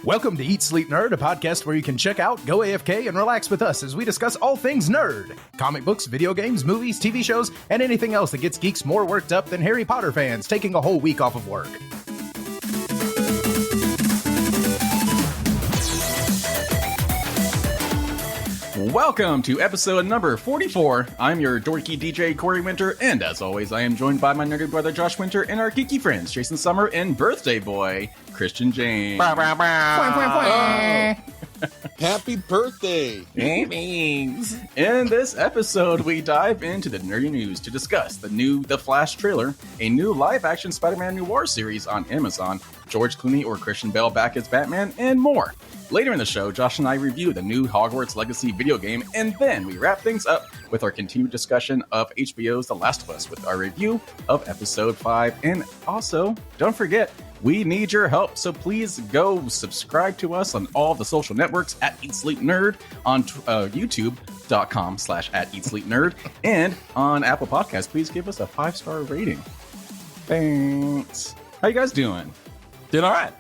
Welcome to Eat Sleep Nerd, a podcast where you can check out, go AFK, and relax with us as we discuss all things nerd. Comic books, video games, movies, TV shows, and anything else that gets geeks more worked up than Harry Potter fans taking a whole week off of work. Welcome to episode number 44. I'm your dorky DJ, Corey Winter, and as always, I am joined by my nerdy brother, Josh Winter, and our geeky friends, Jason Summer and birthday boy, Christian James. Happy birthday! Thanks. In this episode, we dive into the nerdy news to discuss The Flash trailer, a new live-action Spider-Man Noir series on Amazon, George Clooney or Christian Bale back as Batman, and more. Later in the show, Josh and I review the new Hogwarts Legacy video game, and then we wrap things up with our continued discussion of HBO's The Last of Us with our review of episode 5. And also, don't forget, we need your help, so please go subscribe to us on all the social networks at Eat Sleep Nerd, on youtube.com/@EatSleepNerd, and on Apple Podcasts. Please give us a 5-star rating. Thanks. How you guys doing? Doing all right.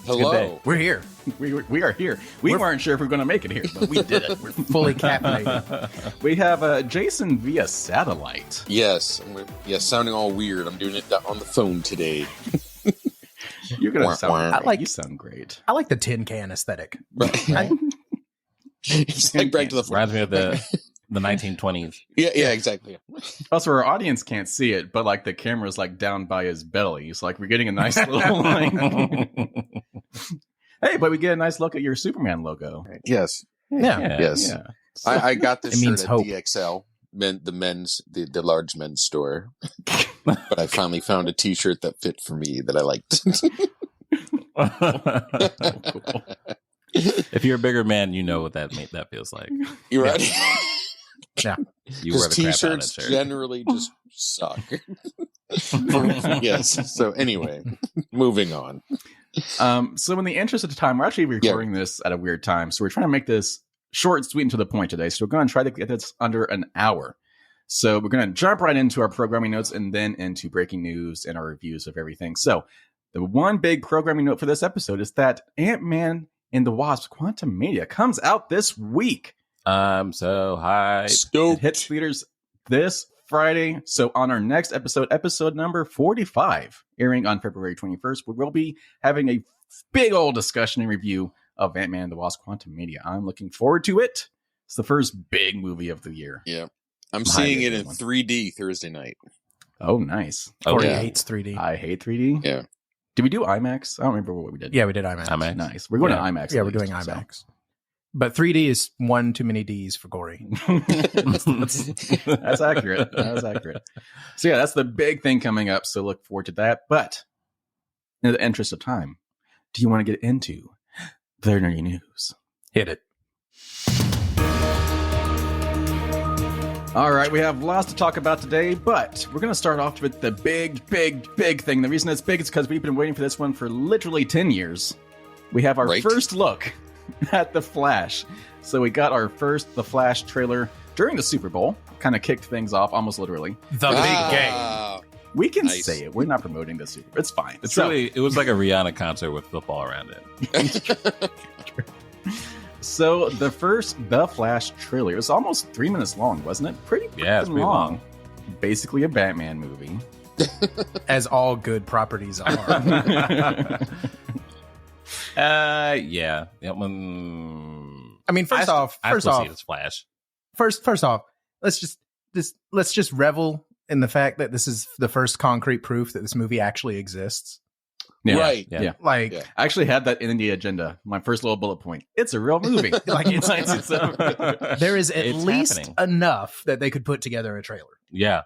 Hello. We're here. We are here. We weren't sure if we were going to make it here, but we did it. We're Fully caffeinated. We have Jason via satellite. Yes, sounding all weird. I'm doing it on the phone today. You're going to sound great. You sound great. I like the tin can aesthetic. Right. It's like back to the Reminds me of the 1920s. Yeah, exactly. Also, our audience can't see it, but like the camera's like down by his belly. So like we're getting a nice little like... Hey, but we get a nice look at your Superman logo. Yes. Yeah. Yes. Yeah. So, I got this shirt at hope. DXL, the large men's store. But I finally found a T-shirt that fit for me that I liked. Cool. If you're a bigger man, you know what that feels like. You're right. Yeah. You wear the crap out of T-shirts that shirt. generally just suck. Yes. So anyway, moving on. So in the interest of time, we're actually recording this at a weird time. So we're trying to make this short, sweet, and to the point today. So we're going to try to get this under an hour. So we're going to jump right into our programming notes and then into breaking news and our reviews of everything. So the one big programming note for this episode is that Ant-Man and the Wasp: Quantumania comes out this week. I'm so high. It hits theaters this Friday. So on our next episode number 45, airing on February 21st, we will be having a big old discussion and review of Ant-Man and the Wasp: Quantumania. I'm looking forward to it. It's the first big movie of the year. Yeah. I'm seeing it in 3D Thursday night. Oh, nice. Corey yeah. hates 3D. I hate 3D. Yeah. Did we do IMAX? I don't remember what we did. Yeah, we did IMAX. IMAX. Nice. We're going to IMAX. Yeah, we're doing IMAX. But 3D is one too many Ds for Corey. That's accurate. That's accurate. So yeah, that's the big thing coming up. So look forward to that. But in the interest of time, do you want to get into the nerdy news? Hit it. All right, we have lots to talk about today, but we're going to start off with the big thing. The reason it's big is because we've been waiting for this one for literally 10 years. We have our first look at The Flash. So we got our first The Flash trailer during the Super Bowl. Kind of kicked things off, almost literally. The big game. We can Nice. say it. We're not promoting the Super Bowl. It's fine. It's really, it was like a Rihanna concert with football around it. So the first The Flash trailer was almost 3 minutes long, wasn't it? Pretty Yeah, it's freaking pretty long. Basically a Batman movie. As all good properties are. Yeah. I mean, first off, it's Flash. First off, let's just revel in the fact that this is the first concrete proof that this movie actually exists. Yeah, Right. Yeah. Like, Yeah. I actually had that in the agenda. My first little bullet point. It's a real movie. like it's there is at It's least happening. enough that they could put together a trailer. Yeah.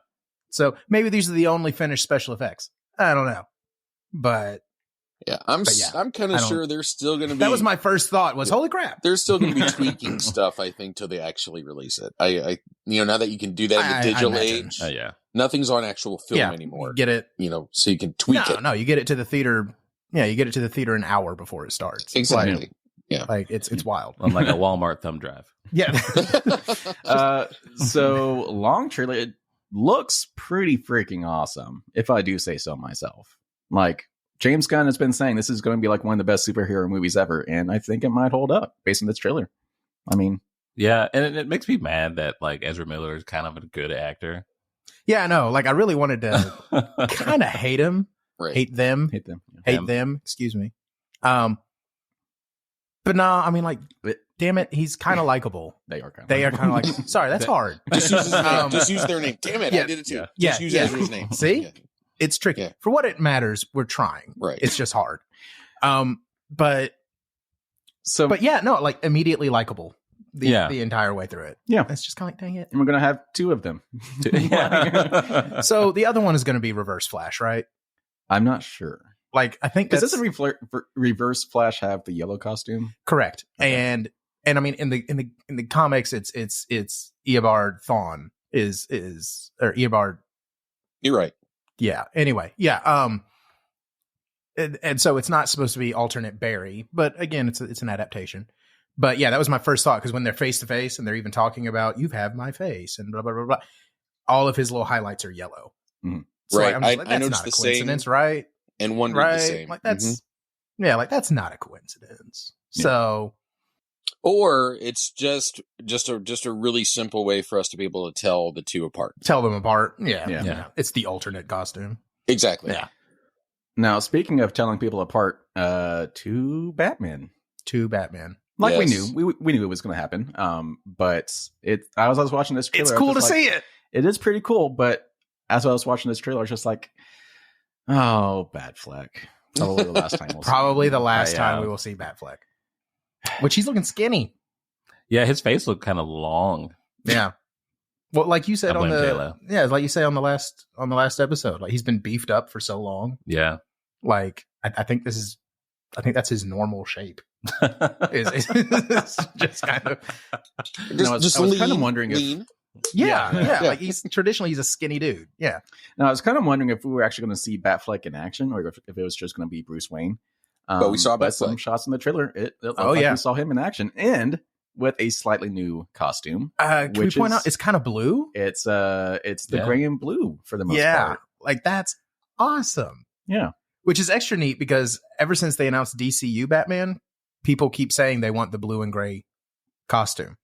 So maybe these are the only finished special effects. I don't know, but Yeah, I'm kind I of don't- sure they're still going to be. that was my first thought. Was holy crap! They're still going to be tweaking stuff, I think, till they actually release it. I now that you can do that in the I digital imagine. age, Yeah. nothing's on actual film Yeah, anymore. Get it? So you can tweak it. No, you get it to the theater. Yeah, you get it to the theater an hour before it starts. Exactly. Like it's wild. Unlike a Walmart thumb drive. Yeah. So long trailer. It looks pretty freaking awesome, if I do say so myself. Like James Gunn has been saying this is going to be like one of the best superhero movies ever, and I think it might hold up based on this trailer. I mean, yeah, and it makes me mad that like Ezra Miller is kind of a good actor. Yeah, I know. Like, I really wanted to kind of hate him, hate them. Excuse me. But no, I mean, like, damn it, he's kind of likable. They are kind of like. Sorry, that's hard. Just use his name. Just use their name. Damn it, I did it too. Just use Ezra's name. See, Yeah. it's tricky. Yeah. For what it matters, we're trying. Right. It's just hard. But yeah, no, like immediately likable. The entire way through it. Yeah. It's just kind of like, dang it. And we're going to have 2 of them. So the other one is going to be Reverse Flash, right? I'm not sure. Like, I think Does this Reverse Flash have the yellow costume? Correct. Okay. And I mean, in the comics, it's Eobard Thawne or Eobard. You're right. Yeah. Anyway. Yeah. And so it's not supposed to be alternate Barry, but again, it's an adaptation. But yeah, that was my first thought, because when they're face to face and they're even talking about "you have my face" and blah blah blah blah, all of his little highlights are yellow. Mm-hmm. So right, I'm just like, I that's noticed not a the coincidence, same, right? and wondered right? the same. Like that's like that's not a coincidence. Yeah. So, or it's just a really simple way for us to be able to tell the two apart. Tell them apart. Yeah. Yeah. It's the alternate costume. Exactly. Yeah. Now, speaking of telling people apart, two Batman. Like Yes. we knew it was going to happen. But I was watching this trailer. It's cool to see it. It is pretty cool, but as I was watching this trailer, I was just like, oh, Batfleck. Probably the last time. Probably the last time we will see Batfleck. Which he's looking skinny. Yeah, his face looked kind of long. Yeah. Well, like you said I on blame the J-Lo. like you say on the last episode, like he's been beefed up for so long. Yeah. Like I think that's his normal shape. It's just kind of I was kind of wondering if yeah. Like he's a skinny dude. Yeah. Now I was kind of wondering if we were actually going to see Batfleck in action, or if it was just going to be Bruce Wayne. But we saw some shots in the trailer. It looked like we saw him in action, and with a slightly new costume. Can we point out it's kind of blue? It's the gray and blue for the most part. Like that's awesome. Yeah. Which is extra neat because ever since they announced DCU Batman, people keep saying they want the blue and gray costume.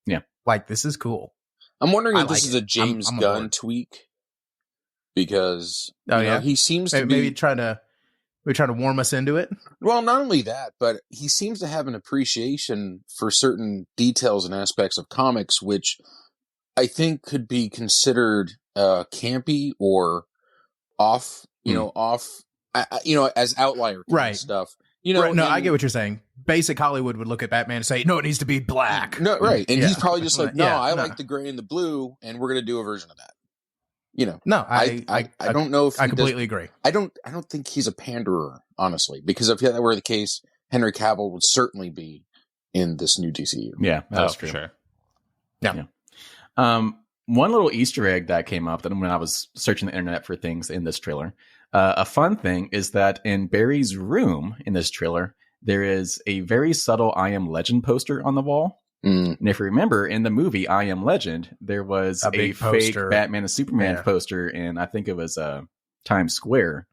Yeah. Like, this is cool. I'm wondering if this is a James Gunn tweak, because he seems to maybe trying to warm us into it. Well, not only that, but he seems to have an appreciation for certain details and aspects of comics, which I think could be considered campy or off, as outlier kind of stuff. I get what you're saying. Basic Hollywood would look at Batman and say, no, it needs to be black. No, right. And he's probably just like, I like the gray and the blue, and we're going to do a version of that. No, I don't know if I completely agree. I don't think he's a panderer, honestly, because if that were the case, Henry Cavill would certainly be in this new DCU. Yeah, that's true. Sure. Yeah. One little Easter egg that came up that when I was searching the internet for things in this trailer, a fun thing is that in Barry's room in this trailer, there is a very subtle I Am Legend poster on the wall. And if you remember, in the movie I Am Legend, there was a big fake poster. Batman and Superman poster, and I think it was Times Square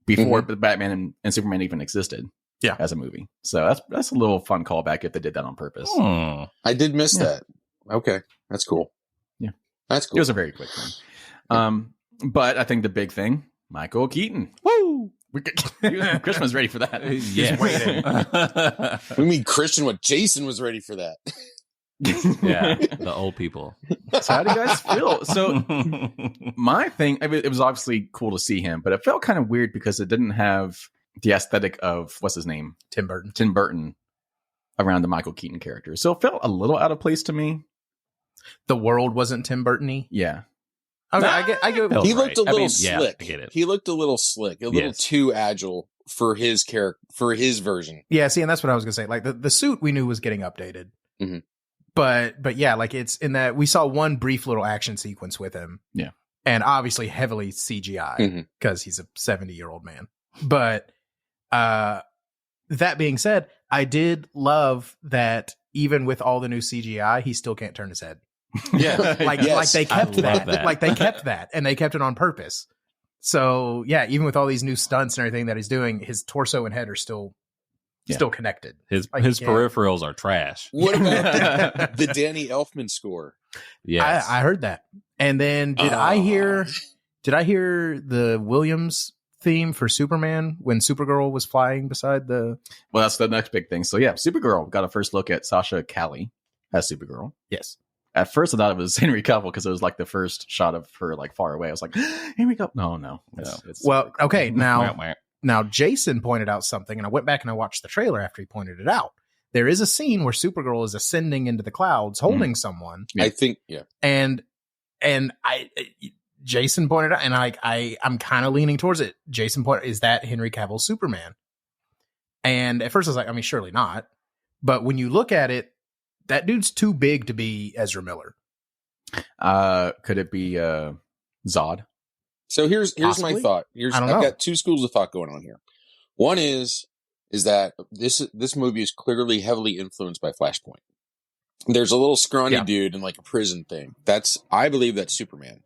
before the Batman and Superman even existed as a movie. So that's a little fun callback if they did that on purpose. I did miss that. Okay, that's cool. Yeah, that's cool. It was a very quick thing. But I think the big thing, Michael Keaton. Woo! Christian was ready for that. Just waiting. We mean Christian? What Jason was ready for that? Yeah, the old people. So how do you guys feel? So my thing, it was obviously cool to see him, but it felt kind of weird because it didn't have the aesthetic of what's his name, Tim Burton around the Michael Keaton character. So it felt a little out of place to me. The world wasn't Tim Burton-y. Yeah. Okay, I get. He looked a little slick. slick. I get it. He looked a little slick, a little too agile for his character, for his version. Yeah, see, and that's what I was gonna say. Like the suit we knew was getting updated, but yeah, like it's in that we saw one brief little action sequence with him. Yeah, and obviously heavily CGI because he's a 70-year-old man. But that being said, I did love that even with all the new CGI, he still can't turn his head. Yeah, like they kept that. Like they kept that, and they kept it on purpose. So yeah, even with all these new stunts and everything that he's doing, his torso and head are still connected. His peripherals are trash. What about the Danny Elfman score? Yes, I heard that. And then did I hear the Williams theme for Superman when Supergirl was flying beside the... Well, that's the next big thing. So yeah, Supergirl got a first look at Sasha Calle as Supergirl. Yes. At first I thought it was Henry Cavill because it was like the first shot of her like far away. I was like, Henry Cavill. No. It's well, okay, now Jason pointed out something, and I went back and I watched the trailer after he pointed it out. There is a scene where Supergirl is ascending into the clouds holding someone. Yeah. I think, yeah. And Jason pointed out, and I'm kind of leaning towards it. Jason pointed, is that Henry Cavill's Superman? And at first I was like, I mean, surely not. But when you look at it, that dude's too big to be Ezra Miller. Could it be Zod? So here's Possibly? my thought. I've got two schools of thought going on here. One is that this movie is clearly heavily influenced by Flashpoint. There's a little scrawny dude in like a prison thing. I believe that's Superman.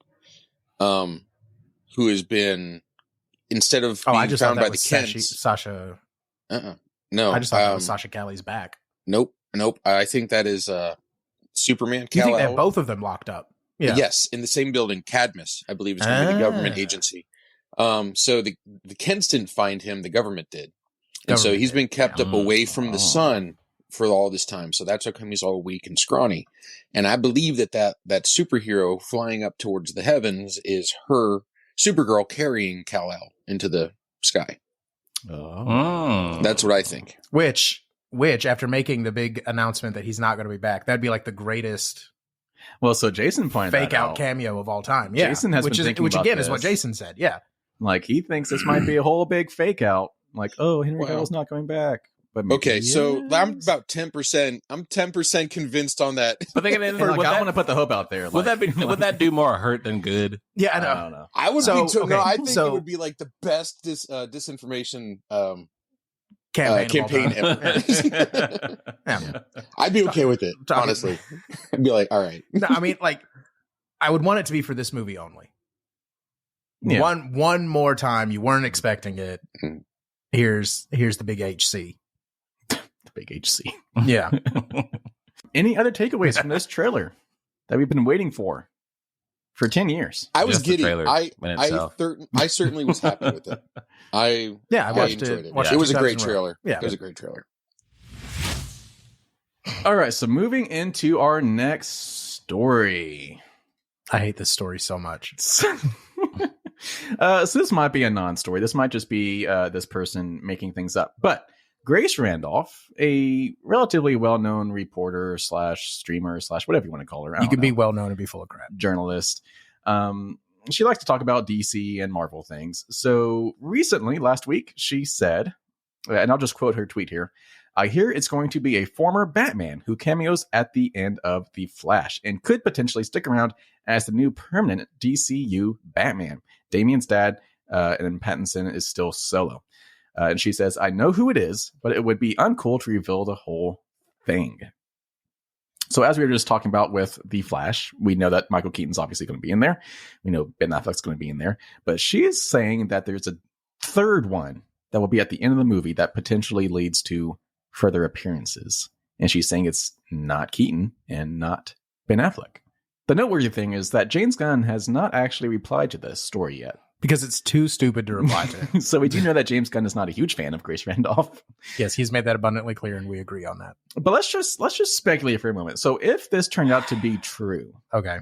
Who has been, instead of being found by the Kents, Sasha. No, I just thought that was Sasha Calle's back. Nope. I think that is Superman. You think they have both of them locked up? Yeah. Yes, in the same building. Cadmus, I believe, is going to be the government agency. So the Kents didn't find him; the government did, and so he's been kept up away from the sun for all this time. So that's how come he's all weak and scrawny. And I believe that superhero flying up towards the heavens is her Supergirl carrying Kal-El into the sky. Oh, that's what I think. Which after making the big announcement that he's not going to be back, that'd be like the greatest. Well, so Jason pointed fake out cameo of all time. Yeah, Jason has been thinking which about again this. is what Jason said. Yeah, like he thinks this might be a whole big fake out. Like, oh, Henry Cavill's not coming back. But okay, so I'm about 10%. I'm 10% convinced on that. But I want to put the hope out there. Would that do more hurt than good? Yeah, I know. I don't know. I would I think it would be like the best disinformation campaign ever. Yeah. I'd be okay with it, honestly. I'd be like, all right. No, I mean, like, I would want it to be for this movie only. Yeah. One more time, you weren't expecting it. Here's the big HC. Big HC. Yeah. Any other takeaways from this trailer that we've been waiting for 10 years? I was giddy. I certainly was happy with it. I watched it. It was a great trailer. Yeah. It was a great trailer. All right, so moving into our next story. I hate this story so much. So this might be a non-story. This might just be this person making things up. But Grace Randolph, a relatively well-known reporter / streamer / whatever you want to call her. You can be well-known and be full of crap. Journalist. She likes to talk about DC and Marvel things. So recently, last week, she said, and I'll just quote her tweet here, I hear it's going to be a former Batman who cameos at the end of The Flash and could potentially stick around as the new permanent DCU Batman. Damian's dad and Pattinson is still solo. And she says, I know who it is, but it would be uncool to reveal the whole thing. So as we were just talking about with The Flash, we know that Michael Keaton's obviously going to be in there. We know Ben Affleck's going to be in there. But she is saying that there's a third one that will be at the end of the movie that potentially leads to further appearances. And she's saying it's not Keaton and not Ben Affleck. The noteworthy thing is that James Gunn has not actually replied to this story yet. Because it's too stupid to reply to. So we do know that James Gunn is not a huge fan of Grace Randolph. Yes, he's made that abundantly clear, and we agree on that. But let's just speculate for a moment. So if this turned out to be true, okay,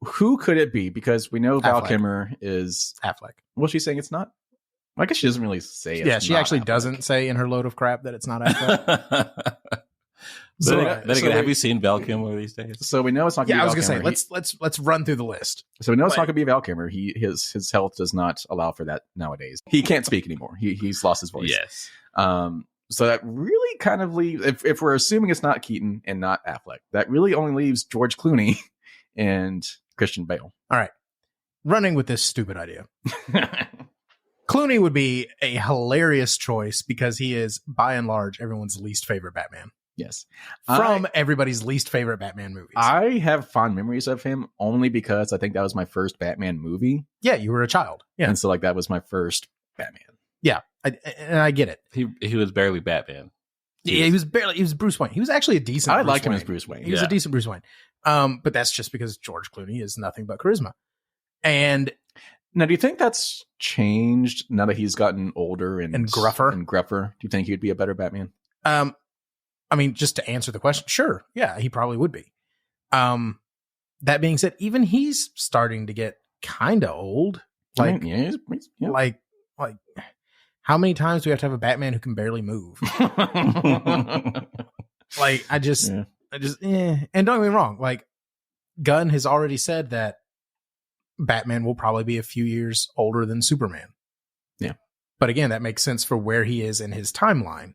who could it be? Because we know Val Kilmer is Affleck. Well, she's saying it's not. I guess she doesn't really say it. Yeah, she actually doesn't say in her load of crap that it's not Affleck. Have you seen Val Kilmer these days? So we know it's not. I was gonna say let's run through the list. So we know it's not gonna be Val Kilmer. His health does not allow for that nowadays. He can't speak anymore. He's lost his voice. Yes. So that really kind of leaves, if we're assuming it's not Keaton and not Affleck, that really only leaves George Clooney and Christian Bale. All right, running with this stupid idea. Clooney would be a hilarious choice because he is, by and large, everyone's least favorite Batman. Yes. From everybody's least favorite Batman movies. I have fond memories of him only because I think that was my first Batman movie. Yeah, you were a child. Yeah. And so like that was my first Batman. Yeah. And I get it. He was barely Batman. Yeah, he was Bruce Wayne. He was actually a decent I Bruce liked him Wayne. as Bruce Wayne. He was a decent Bruce Wayne. But that's just because George Clooney is nothing but charisma. And now, do you think that's changed now that he's gotten older and gruffer? Do you think he'd be a better Batman? I mean, just to answer the question, sure. Yeah, he probably would be. That being said, even he's starting to get kind of old. Like, like how many times do we have to have a Batman who can barely move? Like, and don't get me wrong. Like, Gunn has already said that Batman will probably be a few years older than Superman. Yeah. But again, that makes sense for where he is in his timeline.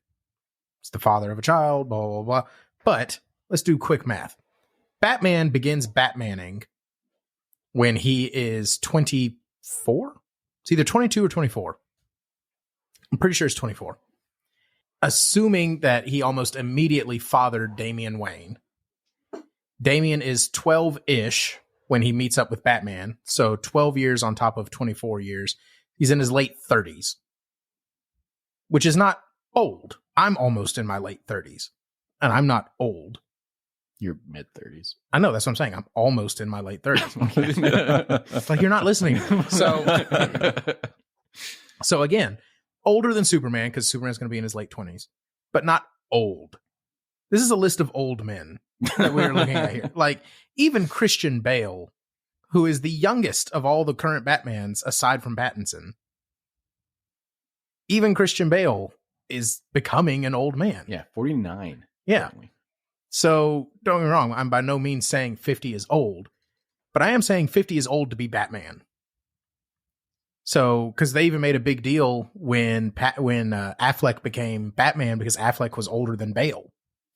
It's the father of a child, blah, blah, blah. But let's do quick math. Batman begins Batmaning when he is 24. It's either 22 or 24. I'm pretty sure it's 24. Assuming that he almost immediately fathered Damian Wayne. Damian is 12-ish when he meets up with Batman. So 12 years on top of 24 years. He's in his late 30s. Which is not old. I'm almost in my late 30s. And I'm not old. You're mid-30s. I know, that's what I'm saying. I'm almost in my late 30s. It's like you're not listening. So again, older than Superman, because Superman's going to be in his late 20s. But not old. This is a list of old men that we're looking at here. Like, even Christian Bale, who is the youngest of all the current Batmans, aside from Pattinson, even Christian Bale is becoming an old man. Yeah, 49. Yeah. Definitely. So, don't get me wrong, I'm by no means saying 50 is old, but I am saying 50 is old to be Batman. So, because they even made a big deal when Affleck became Batman because Affleck was older than Bale.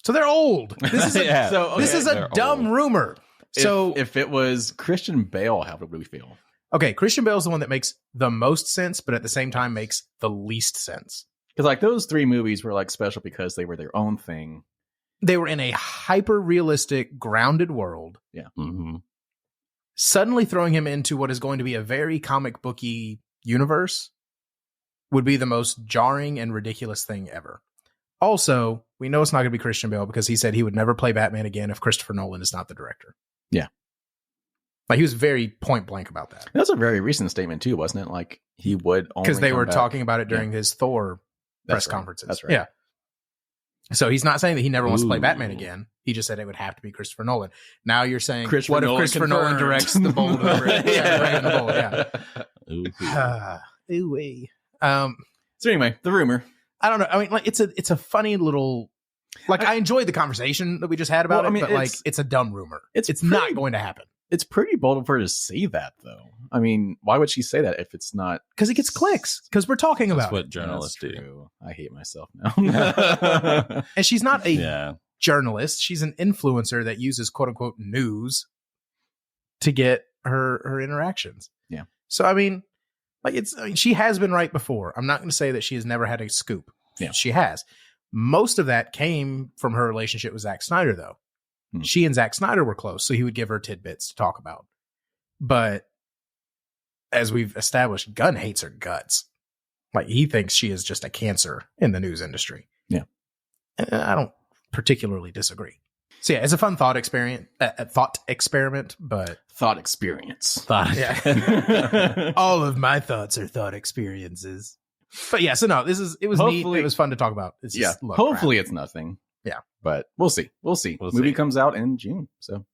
So they're old. This is this is a dumb rumor. So if it was Christian Bale, how would we feel? Okay, Christian Bale's the one that makes the most sense, but at the same time makes the least sense. Because like those three movies were like special because they were their own thing. They were in a hyper-realistic, grounded world. Yeah. Mm-hmm. Suddenly throwing him into what is going to be a very comic booky universe would be the most jarring and ridiculous thing ever. Also, we know it's not going to be Christian Bale because he said he would never play Batman again if Christopher Nolan is not the director. Yeah. Like, he was very point blank about that. That's a very recent statement too, wasn't it? Like he would only because they were back. talking about it during his Thor press conferences. That's right. Yeah. So he's not saying that he never wants to play Batman again. He just said it would have to be Christopher Nolan. Now you're saying, what if Christopher Nolan directs The Bold and the Brave? Yeah, the Bold, yeah. Ooh-wee. So anyway, the rumor. I don't know. I mean, like, it's a funny little. Like, I enjoyed the conversation that we just had about it, but like, it's a dumb rumor. It's not going to happen. It's pretty bold of her to say that, though. I mean, why would she say that if it's not? Because it gets clicks. Because we're talking about That's what journalists do. True. I hate myself now. And she's not a journalist. She's an influencer that uses quote unquote news to get her interactions. Yeah. So I mean, like she has been right before. I'm not going to say that she has never had a scoop. Yeah. She has. Most of that came from her relationship with Zack Snyder, though. She and Zack Snyder were close, so he would give her tidbits to talk about. But as we've established, Gunn hates her guts. Like, he thinks she is just a cancer in the news industry. Yeah. And I don't particularly disagree. So yeah, it's a fun thought experiment, but thought experience. Yeah. All of my thoughts are thought experiences. But yeah, so no, it was neat. It was fun to talk about. It's just, hopefully it's nothing. Yeah. But we'll see. Movie comes out in June. So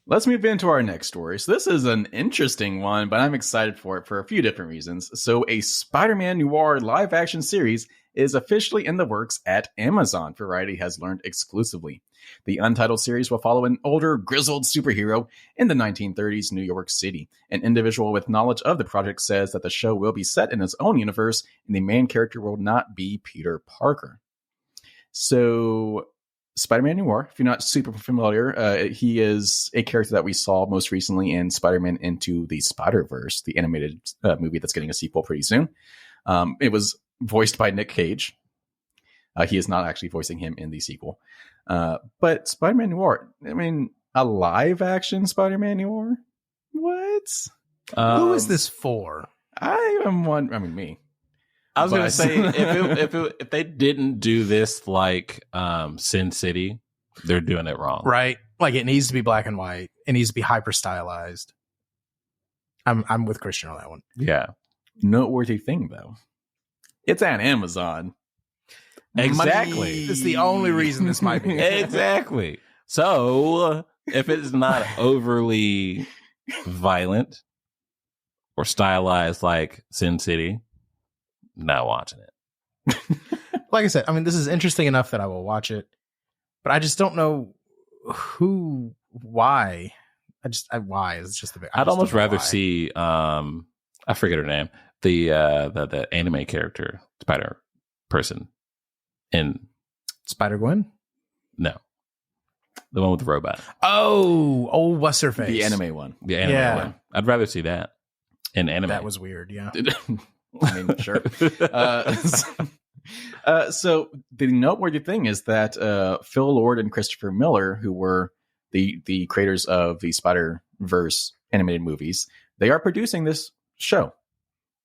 let's move into our next story. So this is an interesting one, but I'm excited for it for a few different reasons. So a Spider-Man Noir live action series is officially in the works at Amazon, Variety has learned exclusively. The Untitled series will follow an older, grizzled superhero in the 1930s New York City. An individual with knowledge of the project says that the show will be set in its own universe, and the main character will not be Peter Parker. So, Spider-Man Noir, if you're not super familiar, he is a character that we saw most recently in Spider-Man Into the Spider-Verse, the animated movie that's getting a sequel pretty soon. It was voiced by Nick Cage. He is not actually voicing him in the sequel. But Spider-Man Noir, I mean, a live action Spider-Man Noir? What? Who is this for? I am one. I mean, me. I was going to say, if they didn't do this like Sin City, they're doing it wrong. Right? Like, it needs to be black and white. It needs to be hyper stylized. I'm with Christian on that one. Yeah. Noteworthy thing, though. It's on Amazon. Exactly. It's the only reason this might be. Exactly. So if it's not overly violent or stylized like Sin City, not watching it. Like I said, I mean, this is interesting enough that I will watch it, but I just don't know why. Why is just the big. I'd almost rather see I forget her name, the anime character Spider person in Spider-Gwen. No, the one with the robot. Oh, what's her face? The anime one. The anime one. I'd rather see that in anime. That was weird. Yeah. I mean, sure. So the noteworthy thing is that Phil Lord and Christopher Miller, who were the creators of the Spider-Verse animated movies, they are producing this show.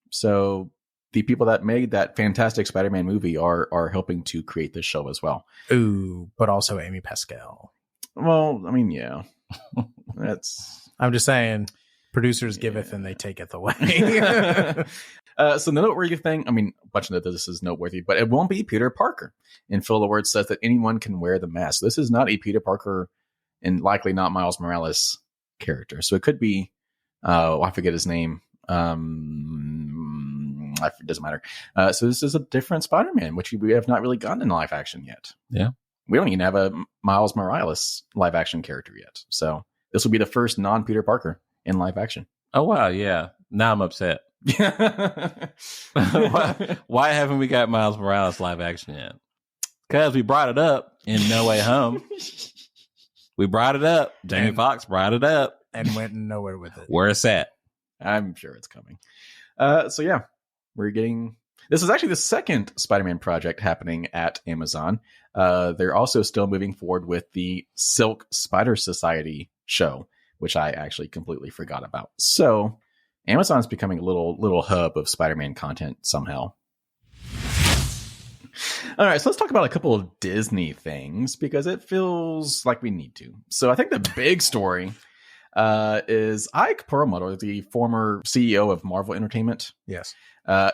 So the people that made that fantastic Spider-Man movie are helping to create this show as well. Ooh, but also Amy Pascal. Well, I mean, yeah, that's. I'm just saying, producers giveth and they taketh away. So the noteworthy thing, I mean, a bunch of this is noteworthy, but it won't be Peter Parker. And Phil Lord says that anyone can wear the mask. This is not a Peter Parker and likely not Miles Morales character. So it could be, I forget his name. It doesn't matter. So this is a different Spider-Man, which we have not really gotten in live action yet. Yeah. We don't even have a Miles Morales live action character yet. So this will be the first non-Peter Parker in live action. Oh, wow. Yeah. Now I'm upset. Why haven't we got Miles Morales live action yet? Because we brought it up in No Way Home. We brought it up. Jamie Foxx brought it up. And went nowhere with it. Where it's at. I'm sure it's coming. So yeah, we're getting... This is actually the second Spider-Man project happening at Amazon. They're also still moving forward with the Silk Spider Society show, which I actually completely forgot about. So Amazon's becoming a little hub of Spider-Man content somehow. All right, so let's talk about a couple of Disney things because it feels like we need to. So I think the big story is Ike Perlmutter, the former CEO of Marvel Entertainment. Yes.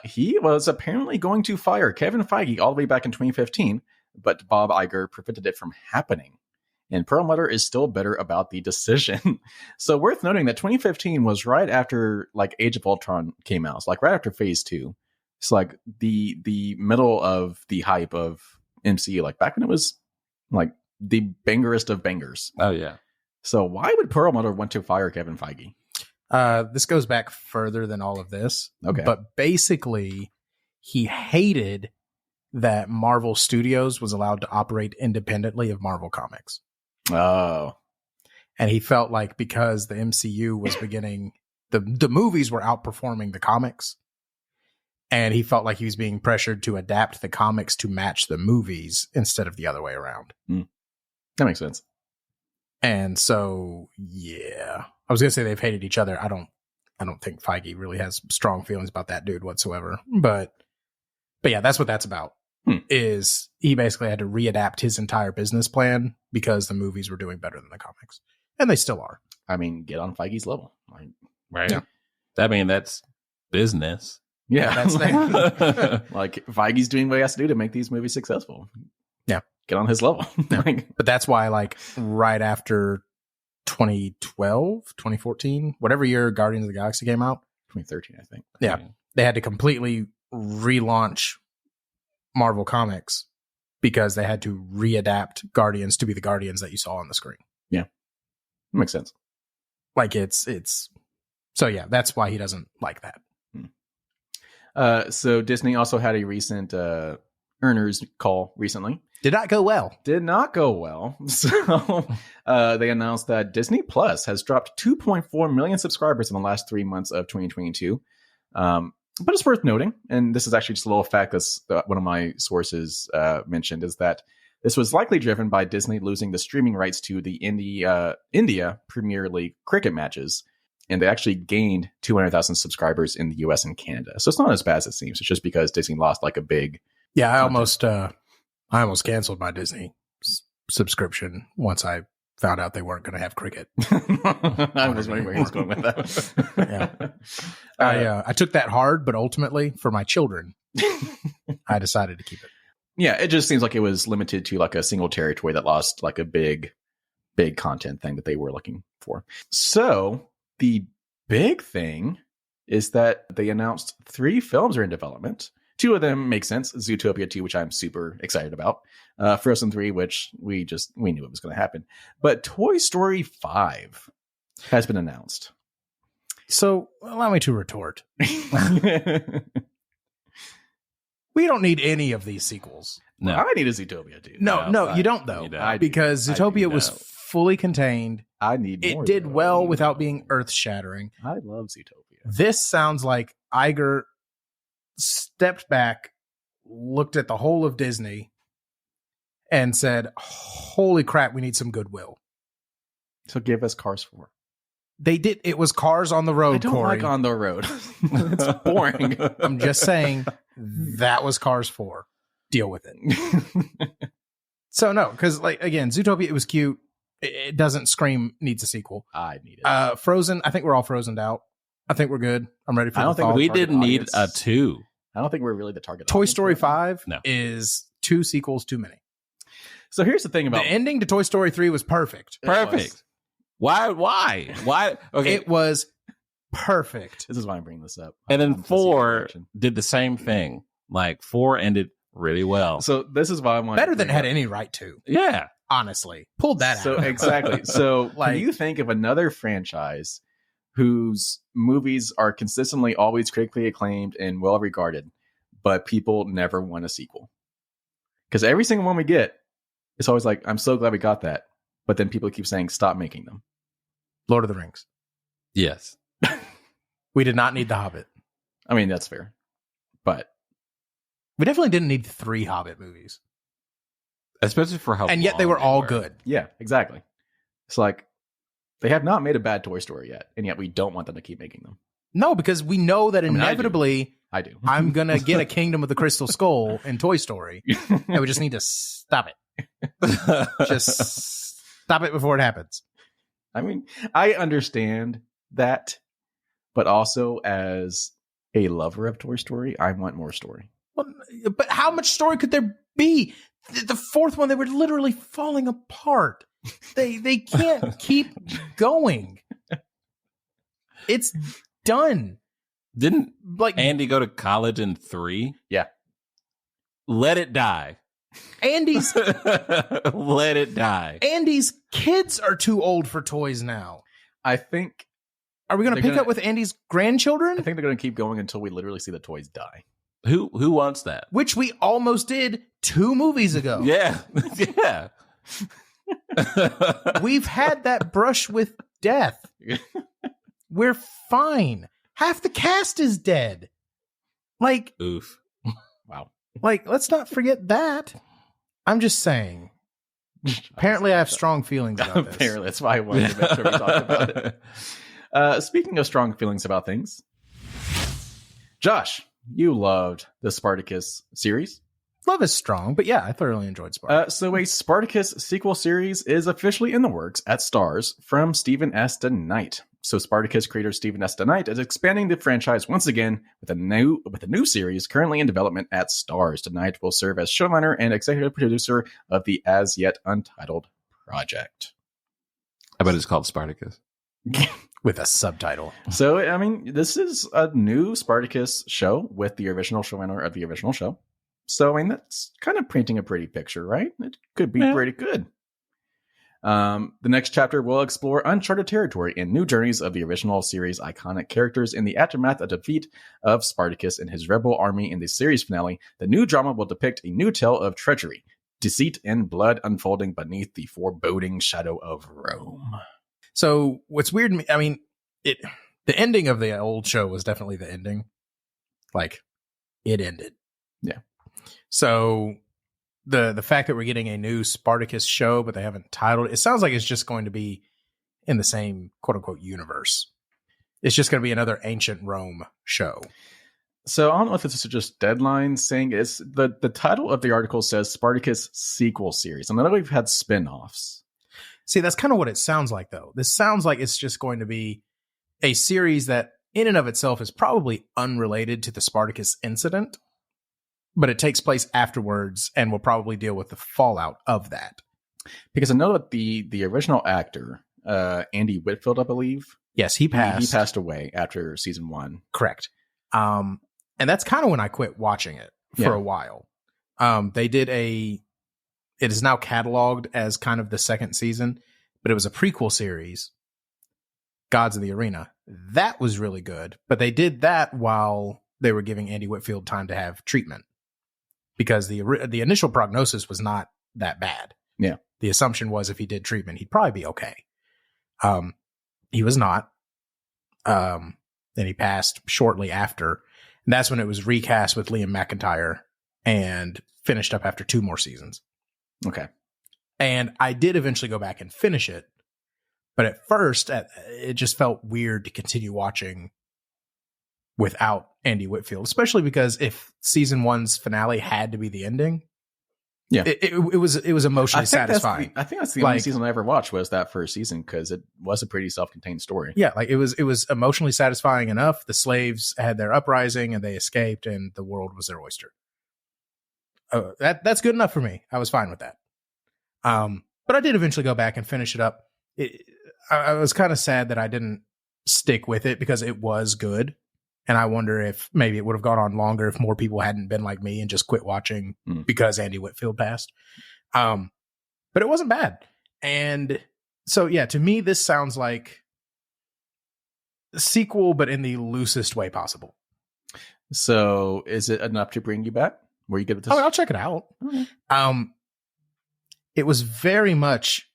He was apparently going to fire Kevin Feige all the way back in 2015, but Bob Iger prevented it from happening. And Perlmutter is still bitter about the decision. So worth noting that 2015 was right after like Age of Ultron came out. It's like right after Phase 2. It's like the middle of the hype of MCU, like back when it was like the bangerest of bangers. Oh, yeah. So why would Perlmutter want to fire Kevin Feige? This goes back further than all of this. Okay. But basically, he hated that Marvel Studios was allowed to operate independently of Marvel Comics. Oh. And he felt like because the MCU was beginning, the movies were outperforming the comics. And he felt like he was being pressured to adapt the comics to match the movies instead of the other way around. That makes sense. And so, yeah, I was going to say they've hated each other. I don't think Feige really has strong feelings about that dude whatsoever. But yeah, that's what that's about. Is he basically had to readapt his entire business plan because the movies were doing better than the comics, and they still are. I mean, get on Feige's level, Right? Yeah. I mean, that's business. Yeah, That's like Feige's doing what he has to do to make these movies successful. Yeah, get on his level. But that's why, like, right after 2012, 2014, whatever year Guardians of the Galaxy came out, 2013, I think. Yeah, they had to completely relaunch Marvel Comics because they had to readapt Guardians to be the Guardians that you saw on the screen. Yeah, that makes sense. Like it's so yeah, that's why he doesn't like that. So Disney also had a recent earners call recently. Did not go well. Did not go well. So they announced that Disney Plus has dropped 2.4 million subscribers in the last 3 months of 2022. But it's worth noting, and this is actually just a little fact that one of my sources mentioned, is that this was likely driven by Disney losing the streaming rights to the India Premier League cricket matches. And they actually gained 200,000 subscribers in the US and Canada. So it's not as bad as it seems. It's just because Disney lost like a big... Yeah, I almost canceled my Disney subscription once I found out they weren't going to have cricket. I was wondering where he was going with that. Yeah. I took that hard, but ultimately for my children, I decided to keep it. Yeah, it just seems like it was limited to like a single territory that lost like a big content thing that they were looking for. So the big thing is that they announced 3 films are in development. 2 of them make sense. Zootopia 2, which I'm super excited about. Frozen 3, which we knew it was going to happen. But Toy Story 5 has been announced. So allow me to retort. We don't need any of these sequels. No. I need a Zootopia 2. No, you don't though. Because Zootopia was fully contained. I need more. It did well without being earth-shattering. I love Zootopia. This sounds like Iger stepped back, looked at the whole of Disney, and said, holy crap, we need some goodwill. So give us Cars 4. They did. It was Cars on the Road, I don't Corey. like On the Road. It's boring. I'm just saying that was Cars 4. Deal with it. So no, because like again, Zootopia, it was cute. It doesn't scream needs a sequel. I need it. Frozen, I think we're all frozened out. I think we're good. I'm ready for I don't think we didn't need a 2. I don't think we're really the target. Toy Story 5 No. is 2 sequels too many. So here's the thing about The ending to Toy Story 3 was perfect. Perfect. Why? Okay. It was perfect. This is why I'm bringing this up. And then I'm 4 did the same thing. Like 4 ended really well. So this is why I want Better than it had any right to. Yeah. Honestly. Pulled that out. So exactly. So Like- can you think of another franchise whose movies are consistently always critically acclaimed and well regarded, but people never want a sequel? Because every single one we get, it's always like, I'm so glad we got that. But then people keep saying, stop making them. Lord of the Rings. Yes. We did not need The Hobbit. I mean, that's fair. But We definitely didn't need 3 Hobbit movies. Especially for how And yet they long were all good. yeah, exactly. It's like, they have not made a bad Toy Story yet. And yet we don't want them to keep making them. No, because we know that I mean, I do. inevitably I do. I'm going to get a Kingdom of the Crystal Skull in Toy Story. And we just need to stop it. Just stop it before it happens. I mean, I understand that, but also as a lover of Toy Story, I want more story. Well, but how much story could there be? The 4th one, they were literally falling apart. They can't keep going. It's done. Didn't Like Andy go to college in 3? Yeah. Let it die. Andy's Let it die. Andy's kids are too old for toys now. I think Are we going to They're pick gonna- up with Andy's grandchildren? they're going to keep going until we literally see the toys die. Who wants that? Which we almost did 2 movies ago. Yeah. Yeah. We've had that brush with death. We're fine. Half the cast is dead. Like, Oof. Wow. let's not forget that. I'm just saying. Apparently, I have strong feelings about this. Apparently, that's why I wanted to make sure we talked about it. Speaking of strong feelings about things, Josh, you loved the Spartacus series. Love is strong, but yeah, I thoroughly enjoyed Spartacus. So a Spartacus sequel series is officially in the works at Starz from Stephen S. DeKnight. So Spartacus creator Stephen S. DeKnight is expanding the franchise once again with a new series currently in development at Starz. DeKnight will serve as showrunner and executive producer of the as yet untitled project. I bet it's called Spartacus. With a subtitle. So, I mean, this is a new Spartacus show with the original showrunner of the original show. So, I mean, that's kind of painting a pretty picture, right? It could be pretty good. The next chapter will explore uncharted territory and new journeys of the original series' iconic characters in the aftermath of defeat of Spartacus and his rebel army in the series finale. The new drama will depict a new tale of treachery, deceit, and blood unfolding beneath the foreboding shadow of Rome. So what's weird, I mean, the ending of the old show was definitely the ending. Like, it ended. Yeah. So the fact that we're getting a new Spartacus show, but they haven't titled it, sounds like it's just going to be in the same quote unquote universe. It's just going to be another ancient Rome show. So I don't know if this is just deadline saying it's the title of the article says Spartacus sequel series. And I know we've had spin-offs. See, that's kind of what it sounds like, though. This sounds like it's just going to be a series that in and of itself is probably unrelated to the Spartacus incident, but it takes place afterwards and will probably deal with the fallout of that. Because I know that the original actor, Andy Whitfield, I believe. Yes, he passed. He passed away after season 1. Correct. And that's kind of when I quit watching it for a while. They did it is now cataloged as kind of the second season, but it was a prequel series, Gods of the Arena. That was really good, but they did that while they were giving Andy Whitfield time to have treatment because the initial prognosis was not that bad. Yeah. The assumption was if he did treatment, he'd probably be okay. He was not. Then he passed shortly after. And that's when it was recast with Liam McIntyre and finished up after 2 more seasons. Okay. And I did eventually go back and finish it. But at first, it just felt weird to continue watching without Andy Whitfield, especially because if season 1's finale had to be the ending, it was emotionally satisfying. I think that's the only season I ever watched was that first season because it was a pretty self-contained story. Yeah, like it was emotionally satisfying enough. The slaves had their uprising and they escaped, and the world was their oyster. That's good enough for me. I was fine with that. But I did eventually go back and finish it up. I was kind of sad that I didn't stick with it because it was good. And I wonder if maybe it would have gone on longer if more people hadn't been like me and just quit watching because Andy Whitfield passed. But it wasn't bad. And so, yeah, to me, this sounds like a sequel, but in the loosest way possible. So is it enough to bring you back? Were you good with this? Oh, I'll check it out. Okay. It was very much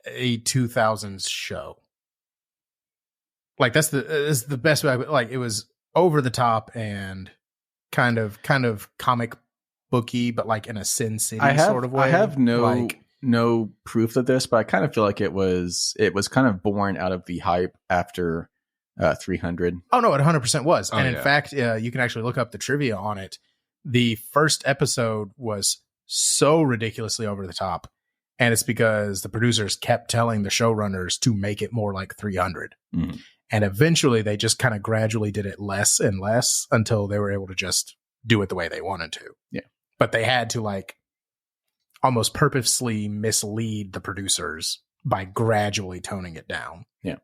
a 2000s show. Like that's the best way. Like it was over the top and kind of comic booky, but like in a Sin City sort of way. I have no proof of this, but I kind of feel like it was kind of born out of the hype after 300. Oh no, it 100% was. Oh, and in fact, you can actually look up the trivia on it. The first episode was so ridiculously over the top. And it's because the producers kept telling the showrunners to make it more like 300. Mm. And eventually they just kind of gradually did it less and less until they were able to just do it the way they wanted to. Yeah. But they had to like almost purposely mislead the producers by gradually toning it down. Yeah.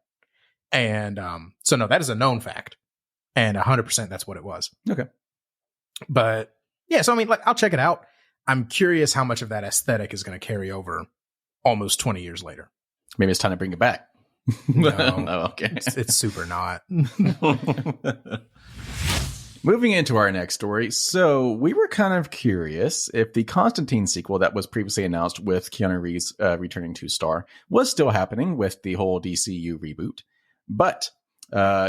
And so no, that is a known fact. And 100% that's what it was. Okay. But yeah, so I mean, like I'll check it out. I'm curious how much of that aesthetic is going to carry over almost 20 years later. Maybe it's time to bring it back. No, no, okay. It's super not. Moving into our next story. So we were kind of curious if the Constantine sequel that was previously announced with Keanu Reeves returning to star was still happening with the whole DCU reboot. But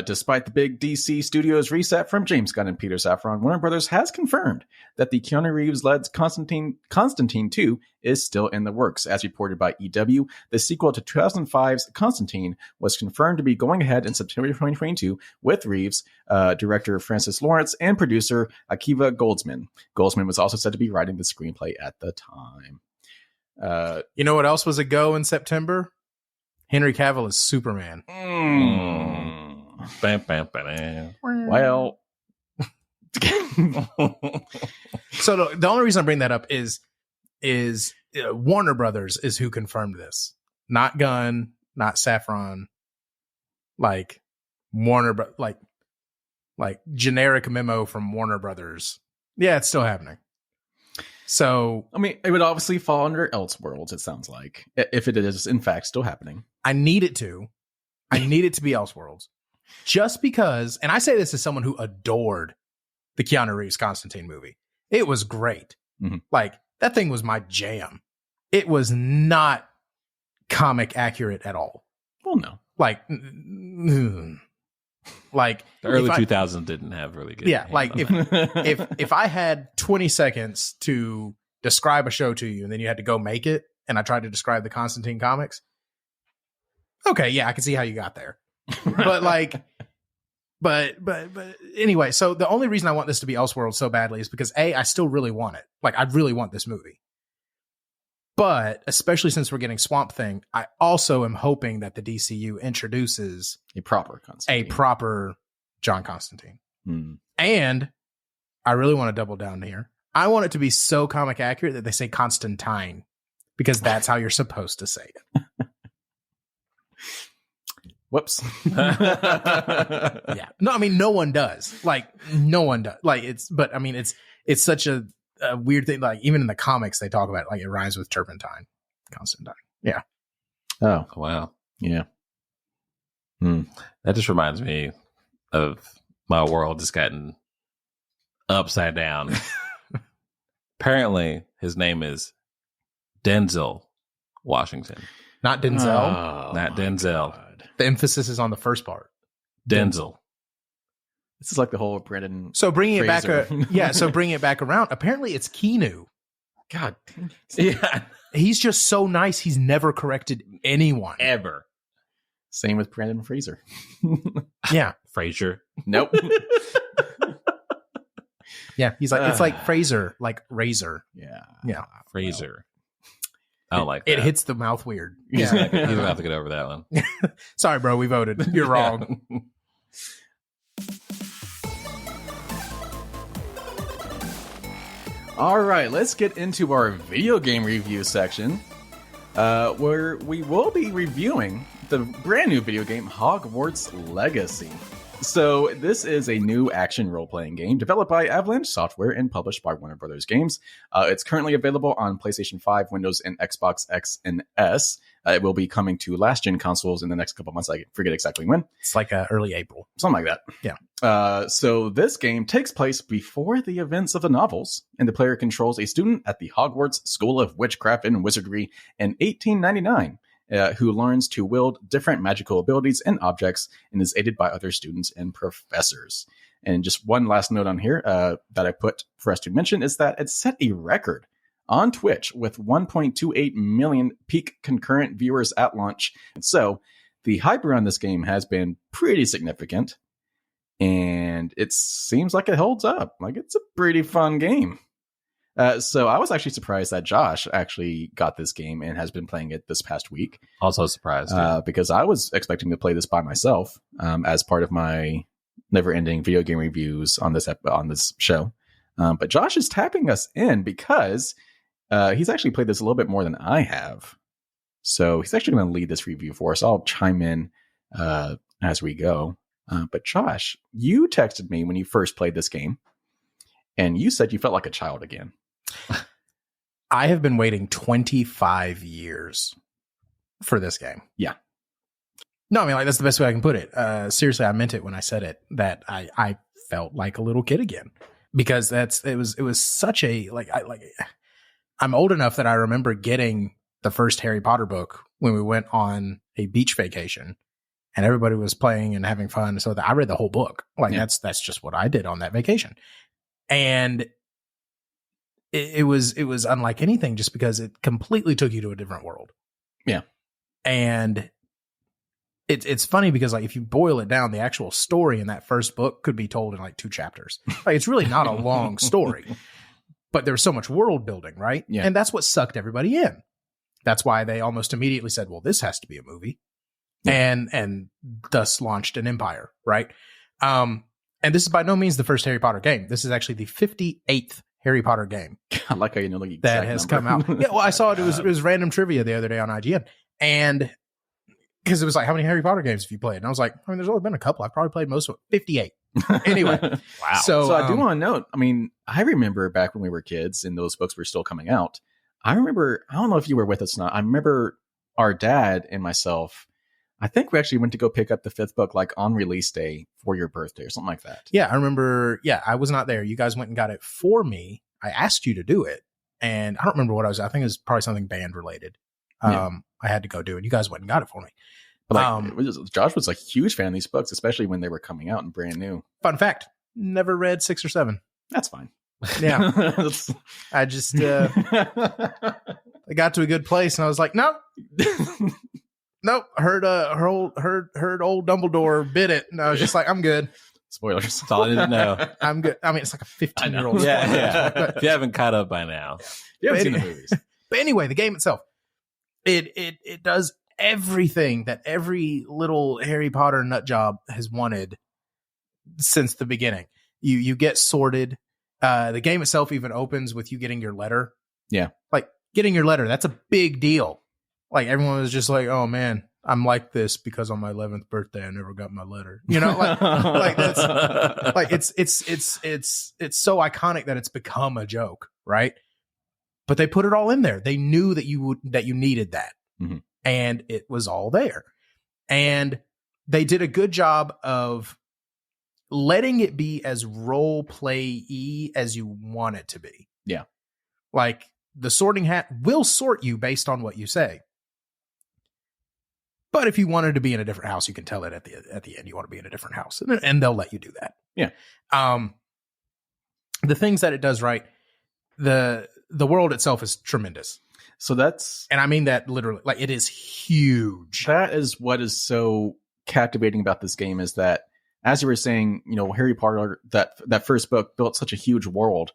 despite the big DC Studios reset from James Gunn and Peter Safran, Warner Brothers has confirmed that the Keanu Reeves-led Constantine 2 is still in the works. As reported by EW, the sequel to 2005's Constantine was confirmed to be going ahead in September 2022 with Reeves, director Francis Lawrence, and producer Akiva Goldsman. Goldsman was also said to be writing the screenplay at the time. You know what else was a go in September? Henry Cavill is Superman. Bam, bam, bam. Well, so the only reason I bring that up is Warner Brothers is who confirmed this, not Gunn, not Safran, like Warner, like generic memo from Warner Brothers. Yeah, it's still happening. So I mean, it would obviously fall under Elseworlds. It sounds like if it is in fact still happening. I need it to be Elseworlds. Just because, and I say this as someone who adored the Keanu Reeves Constantine movie. It was great. Mm-hmm. Like, that thing was my jam. It was not comic accurate at all. Well, no. Like, Like The early 2000s didn't have really good. Yeah, like if I had 20 seconds to describe a show to you and then you had to go make it, and I tried to describe the Constantine comics, okay, yeah, I can see how you got there. But like, but anyway, so the only reason I want this to be Elseworlds so badly is because I still really want it. Like, I really want this movie. But especially since we're getting Swamp Thing, I also am hoping that the DCU introduces a proper John Constantine. Hmm. And I really want to double down here. I want it to be so comic accurate that they say Constantine, because that's how you're supposed to say it. Whoops. Yeah. No, I mean, no one does. Like, no one does. Like, it's such a weird thing. Like, even in the comics, they talk about it. Like, it rhymes with turpentine. Constantine. Yeah. Oh, wow. Yeah. That just reminds me of my world just gotten upside down. Apparently, his name is Denzel Washington. Not Denzel. Oh, Not Denzel. God. The emphasis is on the first part. Denzel. This is like the whole Brendan. So bringing it back, Fraser. so bringing it back around. Apparently, it's Keanu. God. Yeah. He's just so nice. He's never corrected anyone Ever. Same with Brendan Fraser. Yeah, Frasier. Nope. yeah. He's like, it's like Fraser, like razor. Yeah. Yeah. Fraser. I don't like that. It hits the mouth weird. He's Yeah. going to have to get over that one. Sorry, bro. We voted. You're wrong. All right, let's get into our video game review section, where we will be reviewing the brand new video game Hogwarts Legacy. So this is a new action role-playing game developed by Avalanche Software and published by Warner Brothers Games. It's currently available on PlayStation 5, Windows, and Xbox X and S. It will be coming to last-gen consoles in the next couple months. I forget exactly when. It's like early April. Something like that. Yeah. So this game takes place before the events of the novels, and the player controls a student at the Hogwarts School of Witchcraft and Wizardry in 1899. Who learns to wield different magical abilities and objects and is aided by other students and professors. And just one last note on here that I put for us to mention is that it set a record on Twitch with 1.28 million peak concurrent viewers at launch. And so the hype around this game has been pretty significant, and it seems like it holds up. Like, it's a pretty fun game. So I was actually surprised that Josh actually got this game and has been playing it this past week. Also surprised. Because I was expecting to play this by myself as part of my never-ending video game reviews on this show. But Josh is tapping us in because he's actually played this a little bit more than I have. So he's actually going to lead this review for us. I'll chime in as we go. But Josh, you texted me when you first played this game, and you said you felt like a child again. I have been waiting 25 years for this game. Yeah. No, I mean, like, that's the best way I can put it. Seriously, I meant it when I said it, that I felt like a little kid again, because it was such a, I'm old enough that I remember getting the first Harry Potter book when we went on a beach vacation and everybody was playing and having fun. So I read the whole book. Like, yeah. That's just what I did on that vacation. And it was unlike anything, just because it completely took you to a different world. Yeah. And it's funny because, like, if you boil it down, the actual story in that first book could be told in like 2 chapters. Like, it's really not a long story, but there was so much world building, right? Yeah. And that's what sucked everybody in. That's why they almost immediately said, well, this has to be a movie. Yeah. And thus launched an empire, right? And this is by no means the first Harry Potter game. This is actually the 58th Harry Potter game. I like how you know the exact that has number. come out. Yeah, well, I saw it. It was random trivia the other day on IGN, and because it was like, how many Harry Potter games have you played? And I was like, I mean, there's only been a couple. I've probably played most of it. 58. Anyway, wow. So I do want to note. I mean, I remember back when we were kids and those books were still coming out. I remember. I don't know if you were with us or not. I remember our dad and myself. I think we actually went to go pick up the 5th book, like, on release day for your birthday or something like that. Yeah, I remember. Yeah, I was not there. You guys went and got it for me. I asked you to do it, and I don't remember what I think it was probably something band related. I had to go do it. You guys went and got it for me. But Josh was a huge fan of these books, especially when they were coming out and brand new. Fun fact, never read 6 or 7. That's fine. Yeah. I just I got to a good place and I was like, nope. Nope. Heard old Dumbledore bit it. And I was just like, I'm good. Spoilers. That's all I need to know. I'm good. I mean, it's like a 15-year-old. Yeah. If you haven't caught up by now. You haven't seen the movies. But anyway, the game itself, it does everything that every little Harry Potter nut job has wanted since the beginning. You get sorted. The game itself even opens with you getting your letter. Yeah. Like getting your letter, that's a big deal. Like everyone was just like, oh man, I'm like this because on my 11th birthday I never got my letter. You know, like that's like it's so iconic that it's become a joke, right? But they put it all in there. They knew that you needed that. Mm-hmm. And it was all there. And they did a good job of letting it be as role play-y as you want it to be. Yeah. Like the sorting hat will sort you based on what you say. But if you wanted to be in a different house, you can tell it at the end you want to be in a different house. And they'll let you do that. Yeah. The things that it does right, the world itself is tremendous. So and I mean that literally, like it is huge. That is what is so captivating about this game is that, as you were saying, you know, Harry Potter, that first book built such a huge world,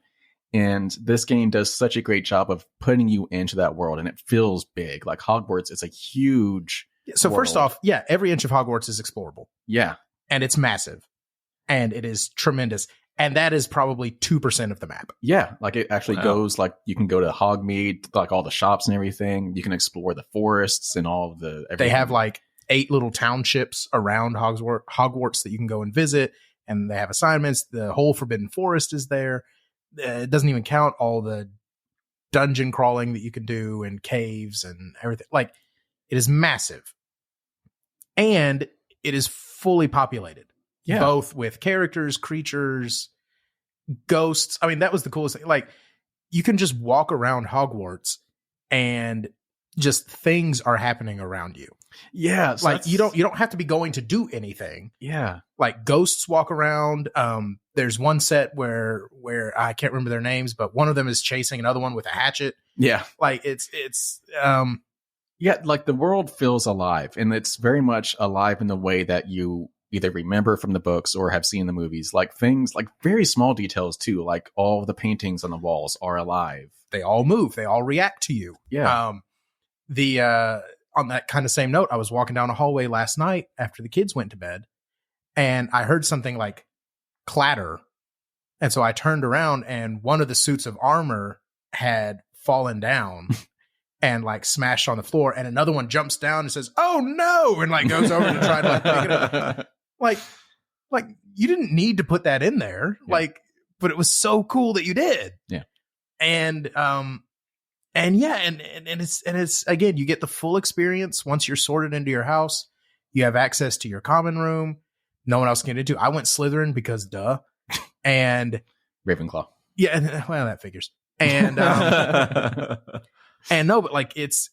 and this game does such a great job of putting you into that world, and it feels big. Like Hogwarts is a huge So world. First off, yeah, every inch of Hogwarts is explorable. Yeah. And it's massive. And it is tremendous. And that is probably 2% of the map. Yeah, like it actually goes, like you can go to Hogsmeade, like all the shops and everything. You can explore the forests and all of the everything. They have like 8 little townships around Hogwarts that you can go and visit. And they have assignments. The whole Forbidden Forest is there. It doesn't even count all the dungeon crawling that you can do and caves and everything. Like it is massive. And it is fully populated. Yeah. Both with characters, creatures, ghosts. I mean, that was the coolest thing. Like, you can just walk around Hogwarts and just things are happening around you. Yeah. So like you don't have to be going to do anything. Yeah. Like ghosts walk around. There's one set where I can't remember their names, but one of them is chasing another one with a hatchet. Yeah. Like yeah, like the world feels alive, and it's very much alive in the way that you either remember from the books or have seen the movies. Like things, like very small details too, like all the paintings on the walls are alive. They all move. They all react to you. Yeah. On that kind of same note, I was walking down a hallway last night after the kids went to bed, and I heard something like clatter. And so I turned around, and one of the suits of armor had fallen down and like smashed on the floor, and another one jumps down and says, "Oh no!" and like goes over to try to like pick it up. Like you didn't need to put that in there. Yeah. Like, but it was so cool that you did. Yeah. And it's again, you get the full experience once you're sorted into your house. You have access to your common room. No one else can get into. I went Slytherin because duh. And Ravenclaw. Yeah, well, that figures. And and no, but like it's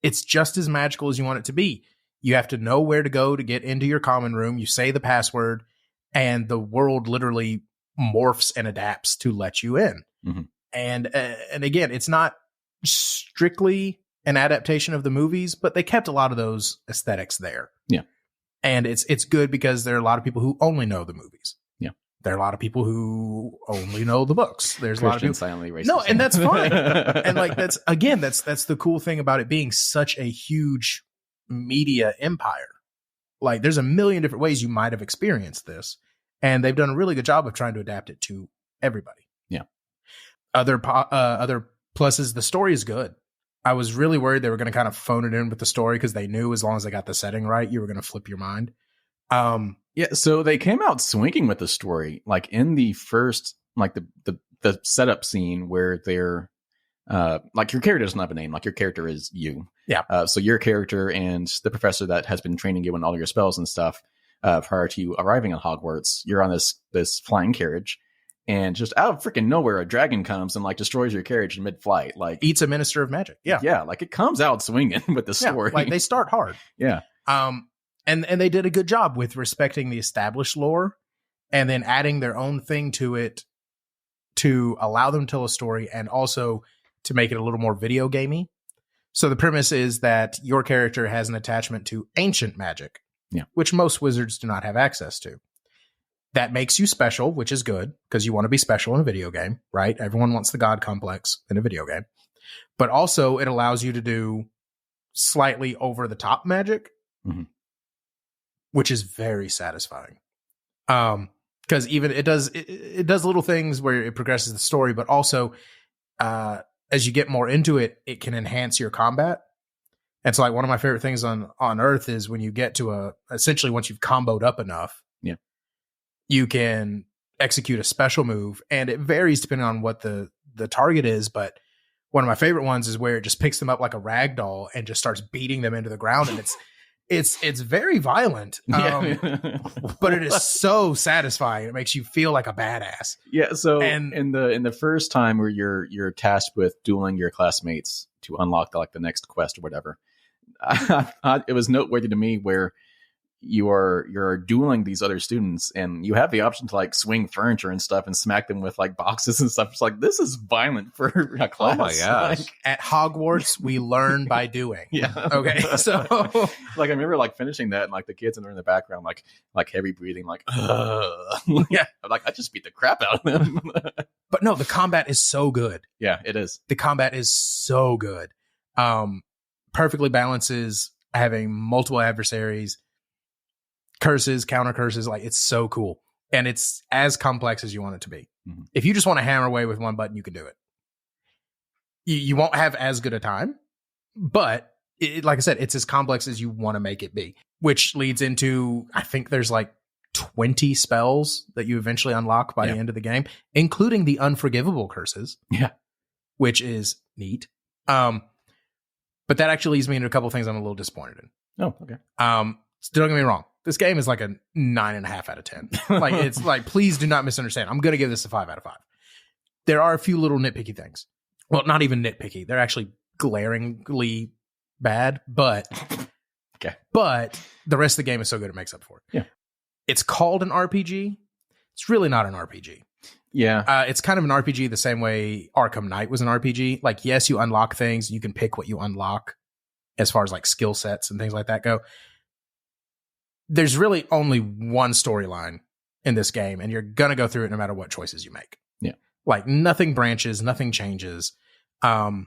just as magical as you want it to be. You have to know where to go to get into your common room. You say the password, and the world literally morphs and adapts to let you in. Mm-hmm. And again, it's not strictly an adaptation of the movies, but they kept a lot of those aesthetics there. Yeah. And it's good because there are a lot of people who only know the movies. Yeah. There are a lot of people who only know the books. There's Christian, a lot of people silently racist. No, and that's fine. And like that's the cool thing about it being such a huge media empire. Like there's a million different ways you might have experienced this, and they've done a really good job of trying to adapt it to everybody. Yeah. Other pluses, the story is good. I was really worried they were going to kind of phone it in with the story because they knew as long as they got the setting right, you were going to flip your mind. Yeah, so they came out swinging with the story, like in the first, like the setup scene where they're, like your character doesn't have a name, like your character is you. Yeah. So your character and the professor that has been training you in all your spells and stuff, prior to you arriving at Hogwarts, you're on this flying carriage, and just out of freaking nowhere, a dragon comes and like destroys your carriage in mid-flight, like eats a minister of magic. Yeah. Yeah, like it comes out swinging with the story. Like they start hard. Yeah. And they did a good job with respecting the established lore and then adding their own thing to it to allow them to tell a story and also to make it a little more video gamey. So the premise is that your character has an attachment to ancient magic, which most wizards do not have access to. That makes you special, which is good because you want to be special in a video game, right? Everyone wants the God complex in a video game. But also it allows you to do slightly over the top magic, which is very satisfying. Because even it does little things where it progresses the story, but also as you get more into it, it can enhance your combat. And so like one of my favorite things on Earth is when you get to essentially once you've comboed up enough, you can execute a special move, and it varies depending on what the target is. But one of my favorite ones is where it just picks them up like a rag doll and just starts beating them into the ground. And it's very violent, but it is so satisfying. It makes you feel like a badass. Yeah. So in the first time where you're tasked with dueling your classmates to unlock the next quest or whatever, it was noteworthy to me where you're dueling these other students and you have the option to like swing furniture and stuff and smack them with like boxes and stuff. It's like, this is violent for a class. Oh my gosh. Like, at Hogwarts, we learn by doing. Yeah. Okay. So like I remember like finishing that and like the kids in the background, like heavy breathing, like, yeah. I'm like, I just beat the crap out of them. But no, the combat is so good. Yeah, it is. The combat is so good. Perfectly balances having multiple adversaries, curses, counter curses. Like, it's so cool. And it's as complex as you want it to be. Mm-hmm. If you just want to hammer away with one button, you can do it. You won't have as good a time, but like I said, it's as complex as you want to make it be, which leads into, I think there's like 20 spells that you eventually unlock by the end of the game, including the unforgivable curses. Yeah. Which is neat. But that actually leads me into a couple of things I'm a little disappointed in. Oh, okay. So don't get me wrong. This game is like a 9.5 out of 10. Like, it's like, please do not misunderstand. I'm going to give this a 5 out of 5. There are a few little nitpicky things. Well, not even nitpicky. They're actually glaringly bad, but okay. But the rest of the game is so good it makes up for it. Yeah. It's called an RPG. It's really not an RPG. Yeah. It's kind of an RPG the same way Arkham Knight was an RPG. Like, yes, you unlock things. You can pick what you unlock as far as like skill sets and things like that go. There's really only one storyline in this game, and you're going to go through it no matter what choices you make. Yeah. Like, nothing branches, nothing changes. And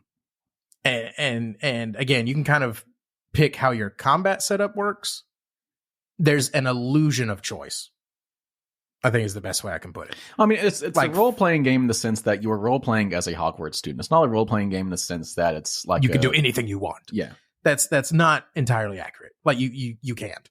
again, you can kind of pick how your combat setup works. There's an illusion of choice, I think is the best way I can put it. I mean, it's like a role-playing game in the sense that you're role-playing as a Hogwarts student. It's not a role-playing game in the sense that it's like you can do anything you want. Yeah. That's not entirely accurate. Like, you can't.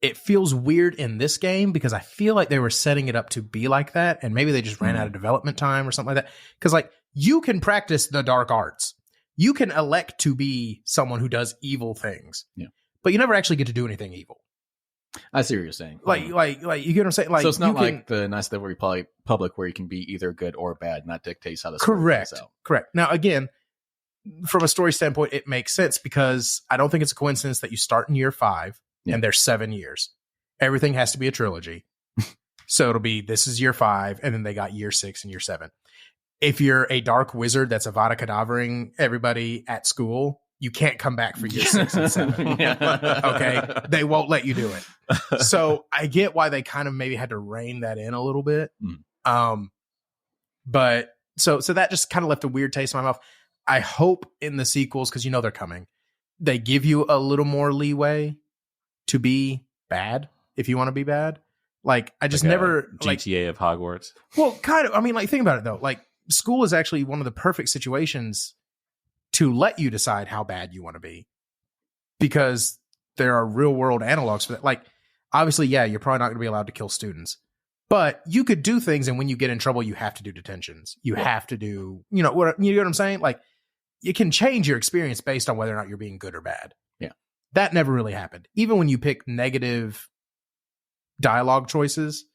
It feels weird in this game because I feel like they were setting it up to be like that, and maybe they just ran out of development time or something like that. Because, like, you can practice the dark arts. You can elect to be someone who does evil things. Yeah. But you never actually get to do anything evil. I see what you're saying. Like you get what I'm saying? Like, so it's not like the Nice Livery Public where you can be either good or bad, and that dictates how the story plays out. Correct. Now, again, from a story standpoint, it makes sense because I don't think it's a coincidence that you start in year 5 and there's 7 years. Everything has to be a trilogy. So it'll be, this is year 5, and then they got year 6 and year 7. If you're a dark wizard that's Avada Kedavraing everybody at school, you can't come back for year 6 and 7. Okay? They won't let you do it. So I get why they kind of maybe had to rein that in a little bit. But so that just kind of left a weird taste in my mouth. I hope in the sequels, because they're coming, they give you a little more leeway to be bad if you want to be bad. Like, I just never GTA of Hogwarts. Well, kind of. I mean, like, think about it though. Like, school is actually one of the perfect situations to let you decide how bad you want to be, because there are real world analogs for that. Like, obviously, you're probably not going to be allowed to kill students, but you could do things. And when you get in trouble, you have to do detentions. You have to do, what I'm saying? Like, you can change your experience based on whether or not you're being good or bad. Yeah. That never really happened. Even when you pick negative dialogue choices,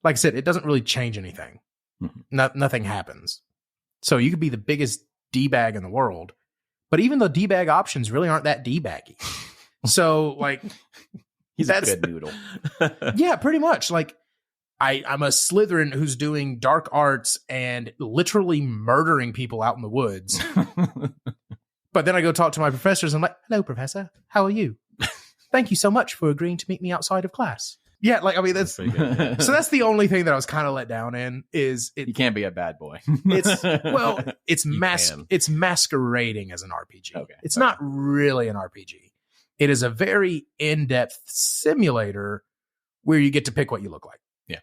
like I said, it doesn't really change anything. Mm-hmm. Nothing happens. So you could be the biggest D-bag in the world, but even the D-bag options really aren't that D-baggy. So like, He's that's a good noodle. yeah, pretty much. Like I'm a Slytherin who's doing dark arts and literally murdering people out in the woods. But then I go talk to my professors. I'm like, hello, professor. How are you? Thank you so much for agreeing to meet me outside of class. Yeah, like, I mean, that's so that's the only thing that I was kind of let down in is you can't be a bad boy. It's masquerading as an RPG. Okay. It's not really an RPG. It is a very in-depth simulator where you get to pick what you look like. Yeah.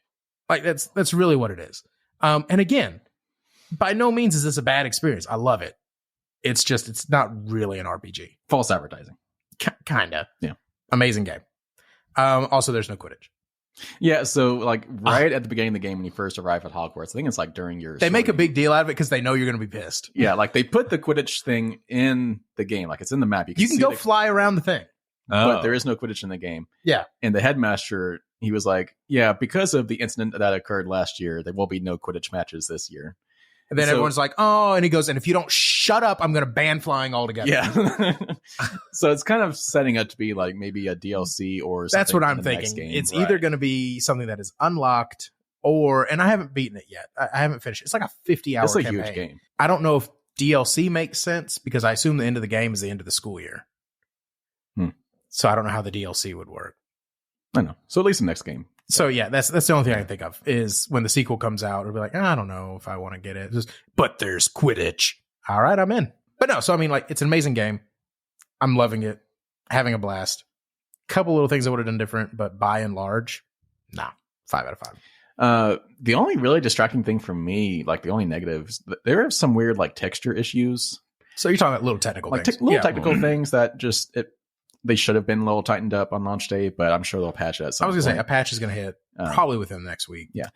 Like that's really what it is. And again, by no means is this a bad experience. I love it. It's just, it's not really an RPG. False advertising. Kinda. Yeah. Amazing game. Also, there's no Quidditch. Yeah, so like right at the beginning of the game when you first arrive at Hogwarts, I think it's like during your They make a big deal out of it because they know you're going to be pissed. Yeah, like they put the Quidditch thing in the game. Like it's in the map. You can go fly around the thing. But there is no Quidditch in the game. Yeah. And the headmaster, he was like, yeah, because of the incident that occurred last year, there will be no Quidditch matches this year. And then everyone's like, oh, and he goes, and if you don't shut up, I'm going to ban flying altogether. Yeah. So it's kind of setting up to be like maybe a DLC or something. That's what I'm thinking. It's either going to be something that is unlocked and I haven't beaten it yet. I haven't finished. It's like a 50-hour campaign. It's a huge game. I don't know if DLC makes sense because I assume the end of the game is the end of the school year. So I don't know how the DLC would work. I know. So at least the next game. So yeah, that's the only thing I can think of is when the sequel comes out, it'll be like, I don't know if I want to get it. But there's Quidditch. All right, I'm in. But no, so I mean, like, it's an amazing game. I'm loving it, having a blast. Couple little things I would have done different, but by and large, 5 out of 5. The only really distracting thing for me, like the only negatives, there are some weird like texture issues. So you're talking about little technical things, technical things that just they should have been a little tightened up on launch day, but I'm sure they'll patch it at some point. I was going to say, a patch is going to hit probably within the next week. Yeah.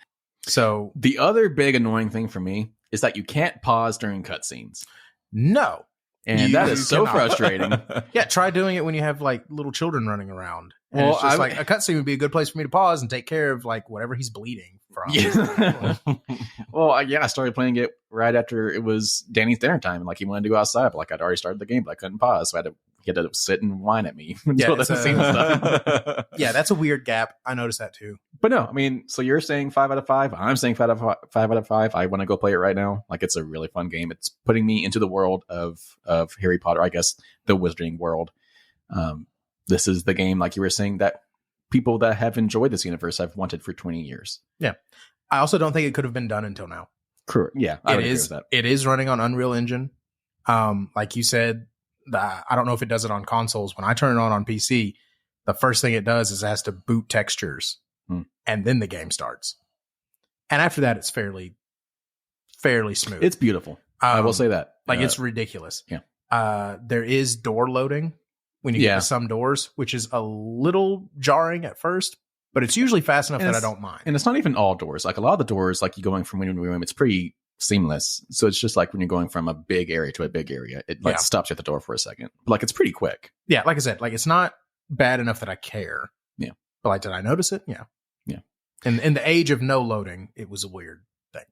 So the other big annoying thing for me is that you can't pause during cutscenes. No. And that is so frustrating. Yeah, try doing it when you have like little children running around. And it's just like a cutscene would be a good place for me to pause and take care of like whatever he's bleeding from. Yeah. Well, I started playing it right after it was Danny's dinner time. And like he wanted to go outside, but like I'd already started the game, but I couldn't pause. So he had to sit and whine at me until the scene was done. Yeah, that's a weird gap. I noticed that too. But no, I mean, so you're saying 5 out of 5. I'm saying 5 out of 5. I want to go play it right now. Like it's a really fun game. It's putting me into the world of Harry Potter, I guess, the wizarding world. This is the game, like you were saying, that people that have enjoyed this universe have wanted for 20 years. Yeah. I also don't think it could have been done until now. Correct. Yeah, I would agree with that. It is running on Unreal Engine. Like you said, I don't know if it does it on consoles. When I turn it on PC, the first thing it does is it has to boot textures, and then the game starts. And after that, it's fairly smooth. It's beautiful. I will say that. Like it's ridiculous. Yeah. There is door loading when you get to some doors, which is a little jarring at first, but it's usually fast enough that I don't mind. And it's not even all doors. Like a lot of the doors, like you going from room to room, it's pretty seamless. So it's just like when you're going from a big area to a big area, it like stops you at the door for a second. Like it's pretty quick. Yeah, like I said, like it's not bad enough that I care. Yeah. But like, did I notice it? Yeah. Yeah. And in the age of no loading, it was a weird thing.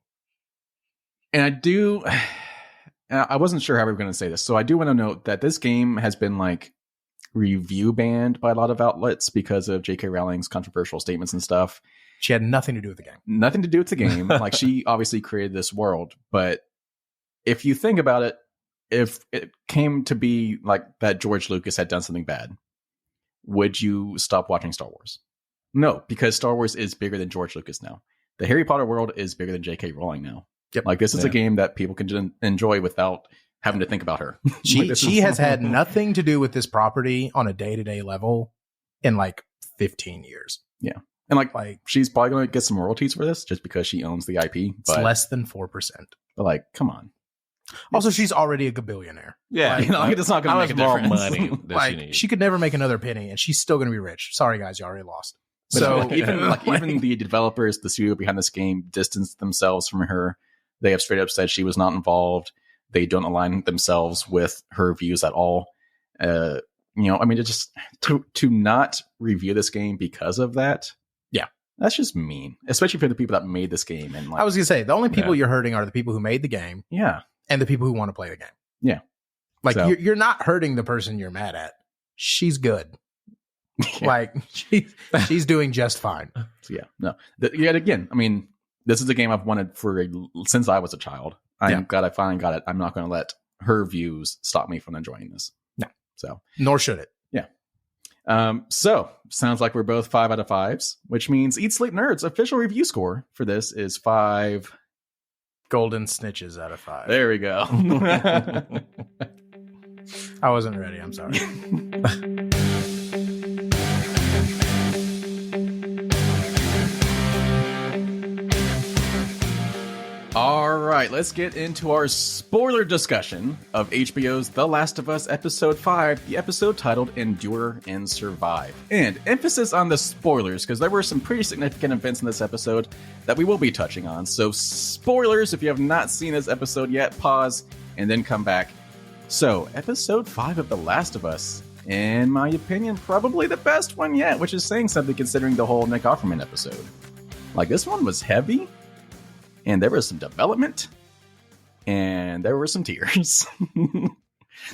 And I wasn't sure how we were going to say this. So I do want to note that this game has been like review banned by a lot of outlets because of J.K. Rowling's controversial statements and stuff. She had nothing to do with the game. Nothing to do with the game. Like she obviously created this world, but if you think about it, if it came to be like that George Lucas had done something bad, would you stop watching Star Wars? No, because Star Wars is bigger than George Lucas now. The Harry Potter world is bigger than J.K. Rowling now. Yep. Like this is a game that people can enjoy without having to think about her. She has had nothing to do with this property on a day-to-day level in like 15 years. Yeah. And like she's probably going to get some royalties for this just because she owns the IP. But it's less than 4%. But like, come on. Also, she's already a gabillionaire. Yeah. It's not going to make a difference. Money she could never make another penny and she's still going to be rich. Sorry, guys. You already lost. So even the developers, the studio behind this game distanced themselves from her. They have straight up said she was not involved. They don't align themselves with her views at all. I mean, it just to not review this game because of that. Yeah, that's just mean, especially for the people that made this game. And I was gonna say the only people you're hurting are the people who made the game. Yeah, and the people who want to play the game. Yeah, like you're not hurting the person you're mad at. She's good. Like she's doing just fine. So yeah, no. Yet again, I mean, this is a game I've wanted since I was a child. I'm glad I finally got it. I'm not going to let her views stop me from enjoying this. No. So nor should it. Yeah. So sounds like we're both 5 out of 5s, which means Eat Sleep Nerds official review score for this is 5 golden snitches out of 5. There we go. I wasn't ready. I'm sorry. All right, let's get into our spoiler discussion of HBO's The Last of Us Episode 5, the episode titled Endure and Survive. And emphasis on the spoilers, because there were some pretty significant events in this episode that we will be touching on. So spoilers, if you have not seen this episode yet, pause and then come back. So, Episode 5 of The Last of Us, in my opinion, probably the best one yet, which is saying something considering the whole Nick Offerman episode. Like, this one was heavy. And there was some development, and there were some tears.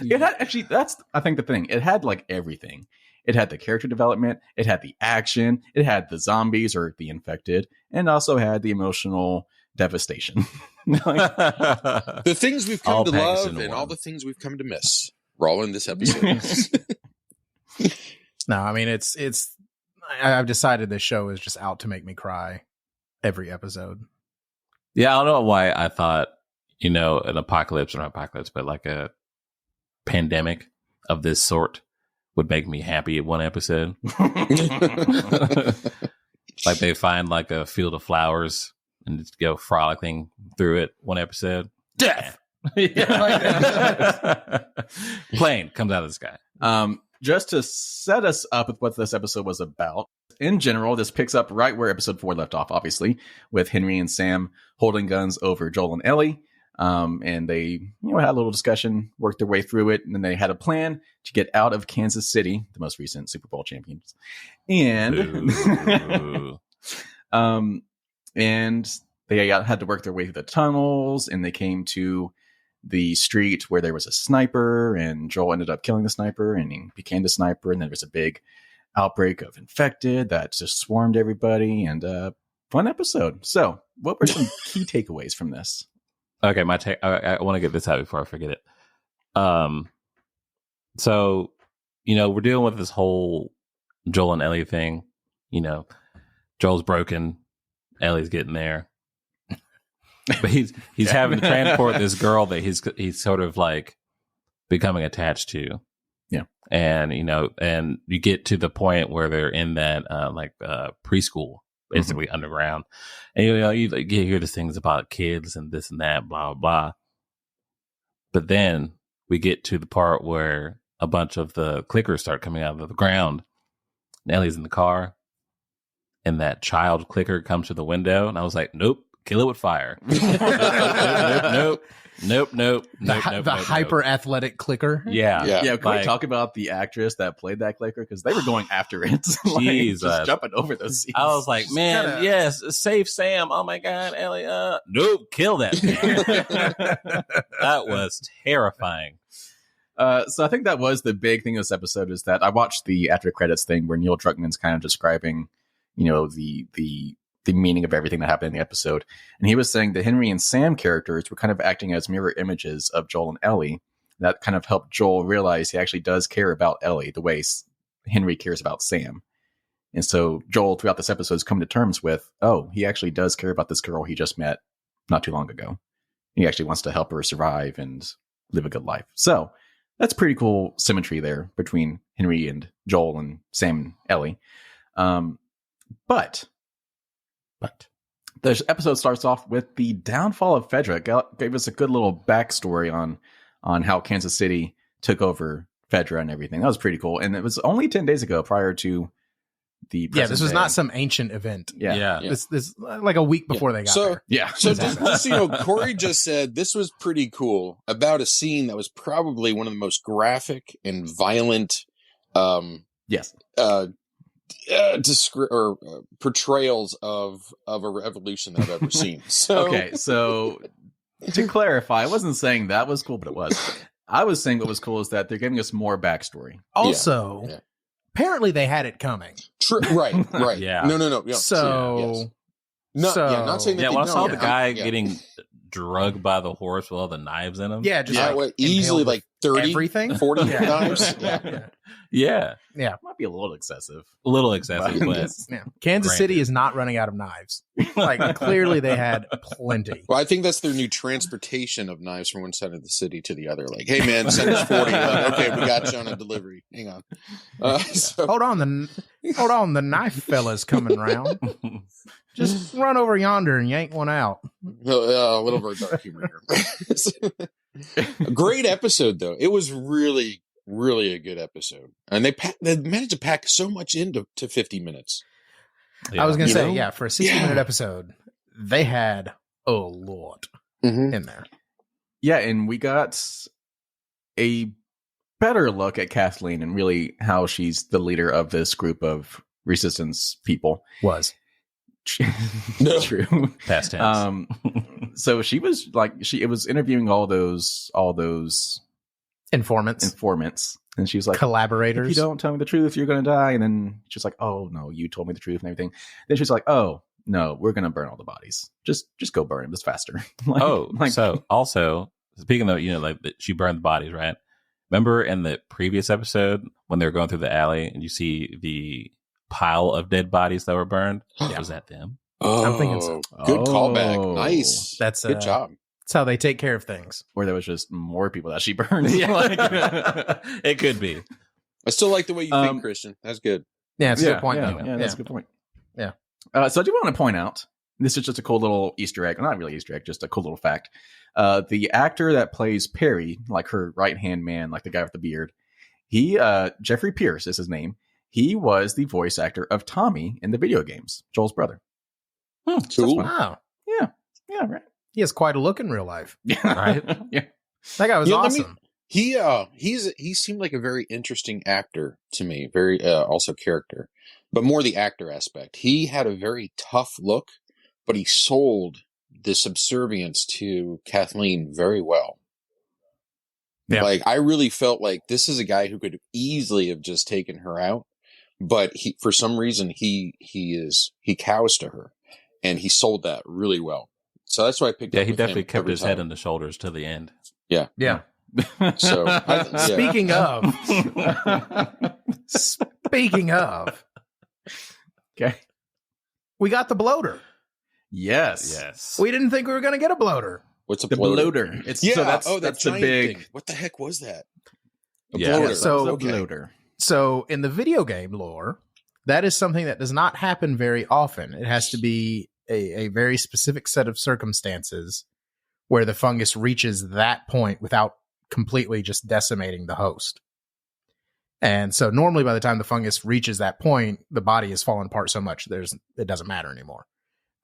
It had actually, that's I think the thing. It had like everything. It had the character development, it had the action, it had the zombies or the infected, and also had the emotional devastation. The things we've come All to packaged love into and one. all the things we've come to miss. We're all in this episode. No, I mean I've decided this show is just out to make me cry every episode. Yeah, I don't know why I thought, an apocalypse, or not apocalypse, but like a pandemic of this sort would make me happy at one episode. Like they find like a field of flowers and just go frolicking through it one episode. Death. Plane comes out of the sky. Just to set us up with what this episode was about. In general, this picks up right where episode 4 left off, obviously, with Henry and Sam holding guns over Joel and Ellie. And they, had a little discussion, worked their way through it, and then they had a plan to get out of Kansas City, the most recent Super Bowl champions. And and they had to work their way through the tunnels, and they came to the street where there was a sniper, and Joel ended up killing the sniper, and he became the sniper, and there was a big outbreak of infected that just swarmed everybody, and fun episode. So what were some key takeaways from this? Okay, I want to get this out before I forget it. So, we're dealing with this whole Joel and Ellie thing. Joel's broken, Ellie's getting there. But he's having to transport this girl that he's sort of like becoming attached to. Yeah. And, and you get to the point where they're in that preschool, basically underground. And, you hear these things about kids and this and that, blah, blah, blah. But then we get to the part where a bunch of the clickers start coming out of the ground. And Ellie's in the car. And that child clicker comes to the window. And I was like, nope. Kill it with fire. Nope. The hyper athletic clicker. Yeah. Can we talk about the actress that played that clicker? Because they were going after it. Just jumping over those scenes. I was like, man, yes, save Sam. Oh my God, Ellie. Nope, kill that man. That was terrifying. So I think that was the big thing of this episode is that I watched the after credits thing where Neil Druckmann's kind of describing, the meaning of everything that happened in the episode. And he was saying that Henry and Sam characters were kind of acting as mirror images of Joel and Ellie. That kind of helped Joel realize he actually does care about Ellie the way Henry cares about Sam. And so Joel throughout this episode is coming to terms with, he actually does care about this girl he just met not too long ago. He actually wants to help her survive and live a good life. So that's pretty cool symmetry there between Henry and Joel and Sam and Ellie. But the episode starts off with the downfall of Fedra. Gave us a good little backstory on how Kansas City took over Fedra and everything. That was pretty cool. And it was only 10 days ago prior to the this was not some ancient event. Yeah. This like a week before they got there. Yeah. So just Corey just said this was pretty cool about a scene that was probably one of the most graphic and violent portrayals of a revolution that I've ever seen. So to clarify, I wasn't saying that was cool, but it was. I was saying what was cool is that they're giving us more backstory. Also, apparently they had it coming. Right. Yeah. No. So, Not saying that. Yeah, they when I saw don't. the guy Yeah. getting drugged by the horse with all the knives in him. yeah, just Yeah, like what, easily impaled like 30, everything. 40 Yeah. knives. Yeah. Might be a little excessive. A little excessive, but Yeah. Kansas City Granted. is not running out of knives. Like clearly they had plenty. Well, I think that's their new transportation of knives from one side of the city to the other. Like, hey man, send us 40. Like, okay, we got you on a delivery. Hang on. So, Hold on, the knife fella's coming round. Just run over yonder and yank one out. a little bit of dark humor here. A great episode, though. It was really, really a good episode, and they managed to pack so much into 50 minutes. yeah. I was gonna You say, know? yeah, for a 60-minute episode, they had a lot Mm-hmm. in there. Yeah, and we got a better look at Kathleen and really how she's the leader of this group of resistance people. Was No. True. Past tense. So she was like, it was interviewing all those informants, informants, and she was like, collaborators. if you don't tell me the truth, you're going to die. And then she's like, oh no, you told me the truth and everything. Then she's like, oh no, we're going to burn all the bodies. Just go burn them. It's faster. So also speaking of, like she burned the bodies, right? Remember in the previous episode when they were going through the alley and you see the pile of dead bodies that were burned? Yeah. Was that them? Oh, I'm thinking so. Good Oh. callback. Nice. That's good job. That's how they take care of things. or there was just more people that she burned. It could be. I still like the way you think, Christian. That's good. Yeah, it's a good point. Yeah, though. yeah, that's a good point. Yeah. So I do want to point out, this is just a cool little Easter egg. Not really Easter egg, just a cool little fact. The actor that plays Perry, like her right-hand man, like the guy with the beard, he, Jeffrey Pierce is his name. He was the voice actor of Tommy in the video games, Joel's brother. Cool. Wow, Yeah, right. he has quite a look in real life. Right? Yeah. That guy was Yeah, let me- awesome. He seemed like a very interesting actor to me. Very also character, but more the actor aspect. He had a very tough look, but he sold the subservience to Kathleen very well. Yeah. Like I really felt like this is a guy who could easily have just taken her out, but he, for some reason, he cows to her, and he sold that really well. So that's why I picked. Yeah, up he with definitely him kept every his head time. on the shoulders to the end. Yeah. So yeah. Speaking of, Okay. we got the bloater. Yes. We didn't think we were going to get a bloater. What's a The bloater. It's Yeah. so that's that the giant big thing. What the heck was that? A Yeah. bloater. So- the okay. bloater. So in the video game lore, that is something that does not happen very often. It has to be a very specific set of circumstances where the fungus reaches that point without completely just decimating the host. And so normally by the time the fungus reaches that point, the body has fallen apart so much it doesn't matter anymore.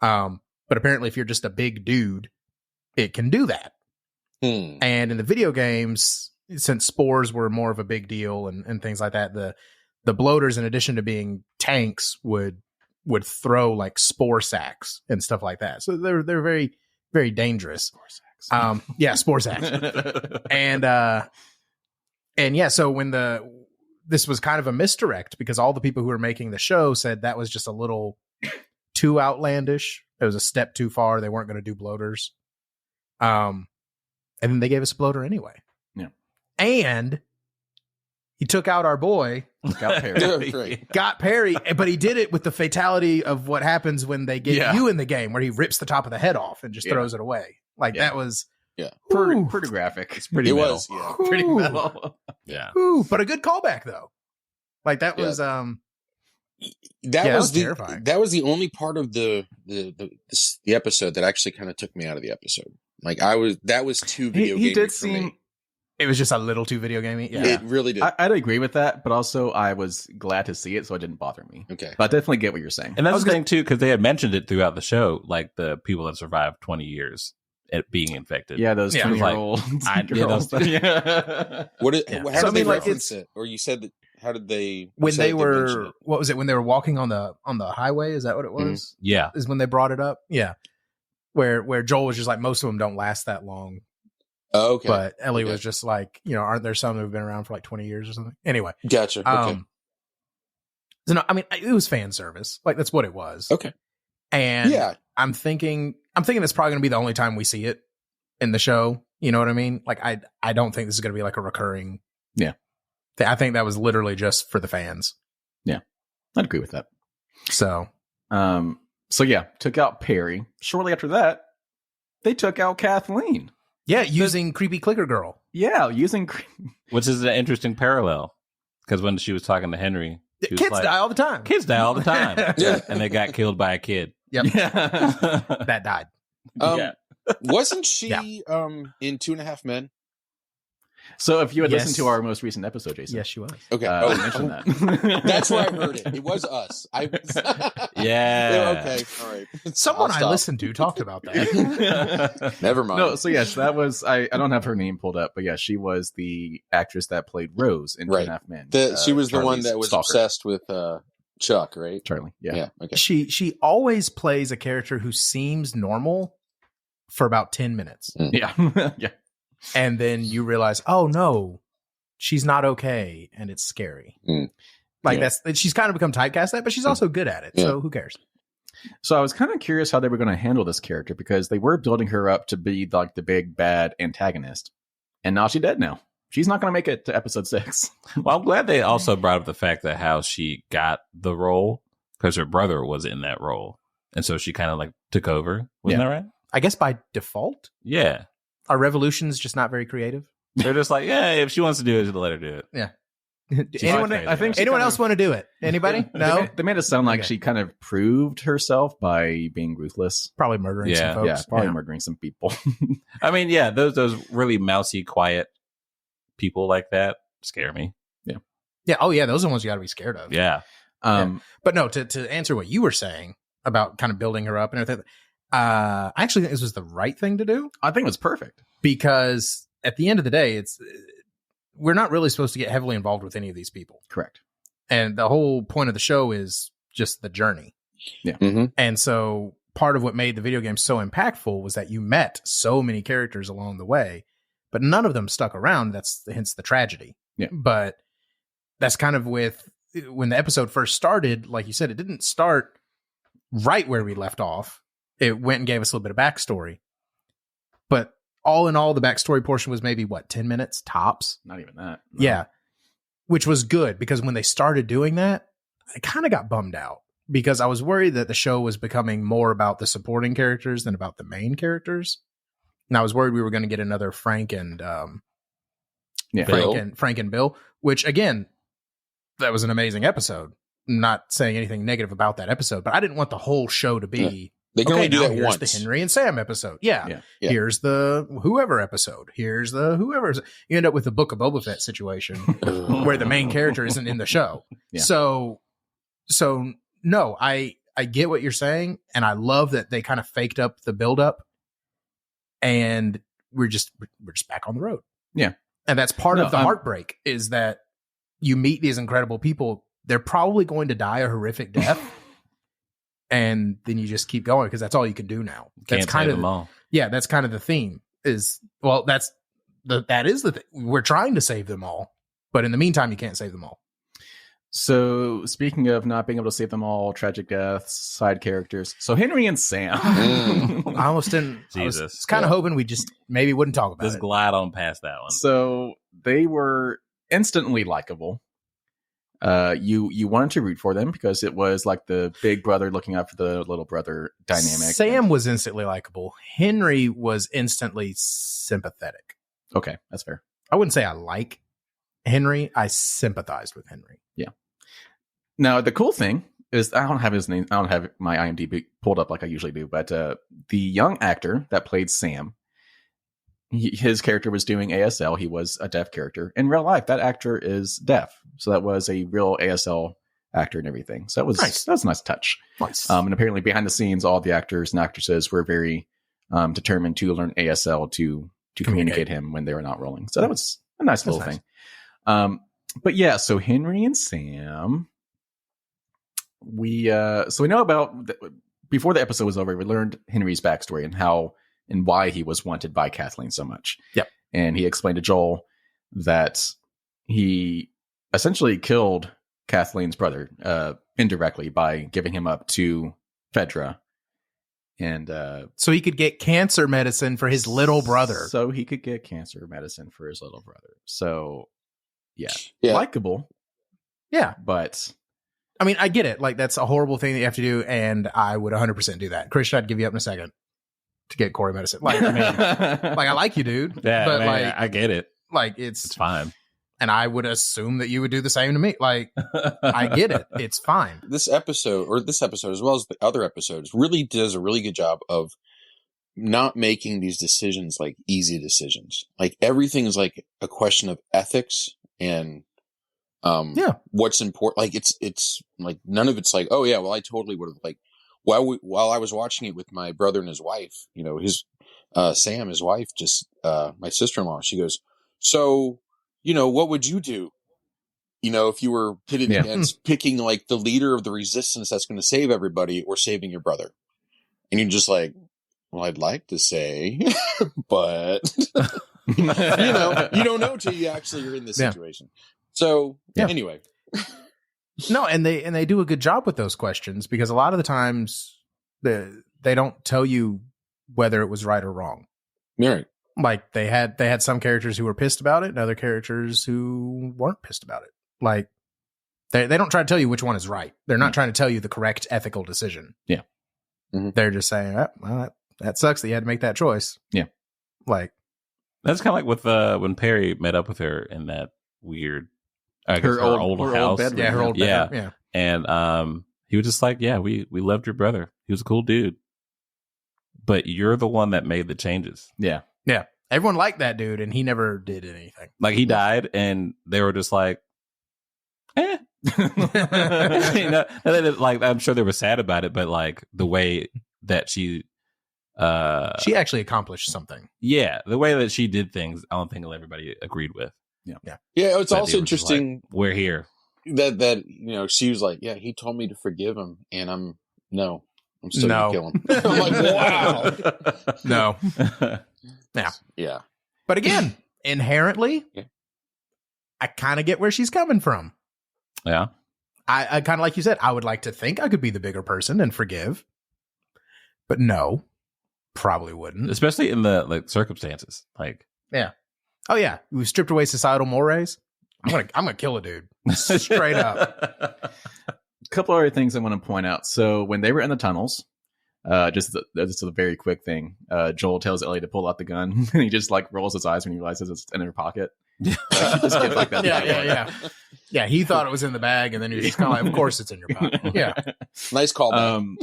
But apparently if you're just a big dude, it can do that. And in the video games, since spores were more of a big deal and things like that, the bloaters, in addition to being tanks, would throw like spore sacks and stuff like that. So they're very, very dangerous. Yeah, spore sacks. And yeah, so when this was kind of a misdirect because all the people who were making the show said that was just a little too outlandish. It was a step too far. They weren't going to do bloaters. And then they gave us a bloater anyway. Yeah. And he took out our boy, Got Perry. Right. got Perry, but he did it with the fatality of what happens when they get you in the game, where he rips the top of the head off and just throws it away. Like that was Pretty graphic. It's pretty It metal. was, yeah. Pretty Ooh. metal. Yeah. Ooh, but a good callback though. Like that was That was terrifying. That was the only part of the episode that actually kind of took me out of the episode. Like that was too video He gamey did for me. seem. it was just a little too video gamey. Yeah. It really did. I'd agree with that, but also I was glad to see it, so it didn't bother me. Okay. But I definitely get what you're saying. And that's the thing too, because they had mentioned it throughout the show, like the people that survived 20 years at being infected. Yeah, those Yeah. 20-year-olds. Yeah. What? Yeah. How So, did they like, reference it? Or you said that? How did they? when you said they mentioned were it. what was it when they were walking on the highway? Is that what it was? Yeah. Is when they brought it up? Yeah. Where Joel was just like, most of them don't last that long. Oh, okay. But Ellie Okay. was just like, aren't there some who've been around for like 20 years or something? Anyway. Gotcha. Okay. So, no, I mean, it was fan service. Like, that's what it was. Okay. And Yeah. I'm thinking that's probably going to be the only time we see it in the show. You know what I mean? Like, I don't think this is going to be like a recurring. Yeah. I think that was literally just for the fans. Yeah. I'd agree with that. So, took out Perry. Shortly after that, they took out Kathleen. yeah, using creepy clicker girl. Yeah, using... Which is an interesting parallel. Because when she was talking to Henry, she was Kids like, die all the time. Kids die all the time. Yeah. And they got killed by a kid. Yep. Yeah. That died. Yeah. Wasn't she Yeah. in 2.5 Men? So if you had Yes. listened to our most recent episode, Jason. Yes, she was. Okay. You mentioned that. That's where I heard it. It was us. I was. Yeah. Okay. All right. Someone I'll I stop. listened to talked about that. Never mind. No, so yes, that was I don't have her name pulled up, but yeah, she was the actress that played Rose in Right. 2.5 Men. She was the one Charlie's that was stalker. obsessed with Chuck, right? Charlie. Yeah. Okay. She always plays a character who seems normal for about 10 minutes. Yeah. Yeah. And then you realize, oh no, she's not okay. And it's scary. Mm. Like Yeah. she's kind of become typecast at, but she's also good at it. Yeah. So who cares? So I was kind of curious how they were going to handle this character because they were building her up to be like the big bad antagonist. And now she's dead now. She's not going to make it to episode 6. Well, I'm glad they also brought up the fact that how she got the role because her brother was in that role. And so she kind of like took over. Wasn't that right? I guess by default, Yeah. our revolution's just not very creative. They're just like, yeah, if she wants to do it, just let her do it. Yeah. Anyone- I think she anyone kind else of- want to do it? Anybody? No? They made it sound like Okay. she kind of proved herself by being ruthless. Probably murdering Yeah. some folks. Yeah, probably murdering some people. I mean, yeah, those really mousy, quiet people like that scare me. Yeah. Oh, yeah. Those are the ones you got to be scared of. Yeah. But no, to answer what you were saying about kind of building her up and everything, I actually think this was the right thing to do I think it was perfect. because at the end of the day, we're not really supposed to get heavily involved with any of these people. Correct. And the whole point of the show is just the journey. Mm-hmm. And so part of what made the video game so impactful was that you met so many characters along the way, but none of them stuck around. That's hence the tragedy. Yeah. But that's kind of when the episode first started, like you said, it didn't start right where we left off. It went and gave us a little bit of backstory. But all in all, the backstory portion was maybe 10 minutes tops. Not even that. No. Yeah. Which was good because when they started doing that, I kind of got bummed out because I was worried that the show was becoming more about the supporting characters than about the main characters. And I was worried we were going to get another Frank and Bill, which again, that was an amazing episode. I'm not saying anything negative about that episode, but I didn't want the whole show to be They can only do now that here's once. the Henry and Sam episode. Yeah. Yeah. Yeah. Here's the whoever episode. Here's the whoever. You end up with the Book of Boba Fett situation where the main character isn't in the show. Yeah. So no, I get what you're saying, and I love that they kind of faked up the buildup, and we're just back on the road. Yeah. And that's part No, of the heartbreak is that you meet these incredible people. They're probably going to die a horrific death. And then you just keep going because that's all you can do now. That's Can't kind save of them all. Yeah, that's kind of the theme. That is the thing. We're trying to save them all, but in the meantime, you can't save them all. So speaking of not being able to save them all, tragic deaths, side characters. So Henry and Sam. I almost didn't. Jesus. I was kind of hoping we just maybe wouldn't talk about Just it. glide on past that one. So they were instantly likable. You wanted to root for them because it was like the big brother looking out for the little brother dynamic. Sam was instantly likable. Henry was instantly sympathetic. Okay, that's fair. I wouldn't say I like Henry. I sympathized with Henry. Now, the cool thing is I don't have his name. I don't have my IMDb pulled up like I usually do. But the young actor that played Sam, his character was doing ASL. He was a deaf character. In real life, that actor is deaf. So that was a real ASL actor and everything. So that was Nice. that was a nice touch. Nice. And apparently behind the scenes, all the actors and actresses were very determined to learn ASL to communicate him when they were not rolling. So that was a nice little nice. thing. But yeah, so Henry and Sam, we know about before the episode was over, we learned Henry's backstory and how and why he was wanted by Kathleen so much. Yep. And he explained to Joel that he essentially killed Kathleen's brother indirectly by giving him up to Fedra. And so he could get cancer medicine for his little brother. So he could get cancer medicine for his little brother. So, yeah. Yeah. Likeable. Yeah. But I mean, I get it. Like, that's a horrible thing that you have to do, and I would 100% do that. Christian, I'd give you up in a second to get Corey medicine. Like, I mean, like, I like you, dude. Yeah, but man, like, I get it. Like, It's fine. And I would assume that you would do the same to me. Like, I get it. It's fine. This episode, as well as the other episodes, really does a really good job of not making these decisions like easy decisions. Like, everything is like a question of ethics and what's important. Like, it's like none of it's like, oh yeah, well, I totally would have, like, while I was watching it with my brother and his wife, you know, his Sam, his wife, just my sister-in-law, she goes, so, you know, what would you do? You know, if you were pitted against picking like the leader of the resistance that's going to save everybody or saving your brother. And you're just like, well, I'd like to say, but you know, you don't know till you actually are in this situation. So anyway. No, and they do a good job with those questions, because a lot of the times they don't tell you whether it was right or wrong. Right. Like, they had some characters who were pissed about it and other characters who weren't pissed about it. Like, they don't try to tell you which one is right. They're not trying to tell you the correct ethical decision. Yeah. Mm-hmm. They're just saying, well, that sucks that you had to make that choice. Yeah. Like, that's kind of like with when Perry met up with her in that weird, I guess her her old house. bedroom. yeah, her old Yeah. bedroom. And he was just like, yeah, we loved your brother. He was a cool dude. But you're the one that made the changes. Yeah. Yeah. Everyone liked that dude, and he never did anything. Like, he died, and they were just like, eh. You know, and then like, I'm sure they were sad about it, but like the way that she actually accomplished something. Yeah, the way that she did things, I don't think everybody agreed with. Yeah. It's But also they were just interesting like, we're here. that you know, she was like, yeah, he told me to forgive him, and I'm still No. gonna kill him. I'm like, wow. No. Yeah. But again, inherently, I kind of get where she's coming from. Yeah. I kind of, like you said, I would like to think I could be the bigger person and forgive. But no, probably wouldn't. Especially in the like circumstances. Like, Yeah. Oh yeah, we stripped away societal mores. I'm gonna kill a dude straight up. A couple other things I want to point out. So when they were in the tunnels, just a very quick thing. Joel tells Ellie to pull out the gun, and he just like rolls his eyes when he realizes it's in her pocket. Just give, like, that Yeah. Yeah, he thought it was in the bag, and then he was just kind of like, "Of course, it's in your pocket." Yeah, Nice callback.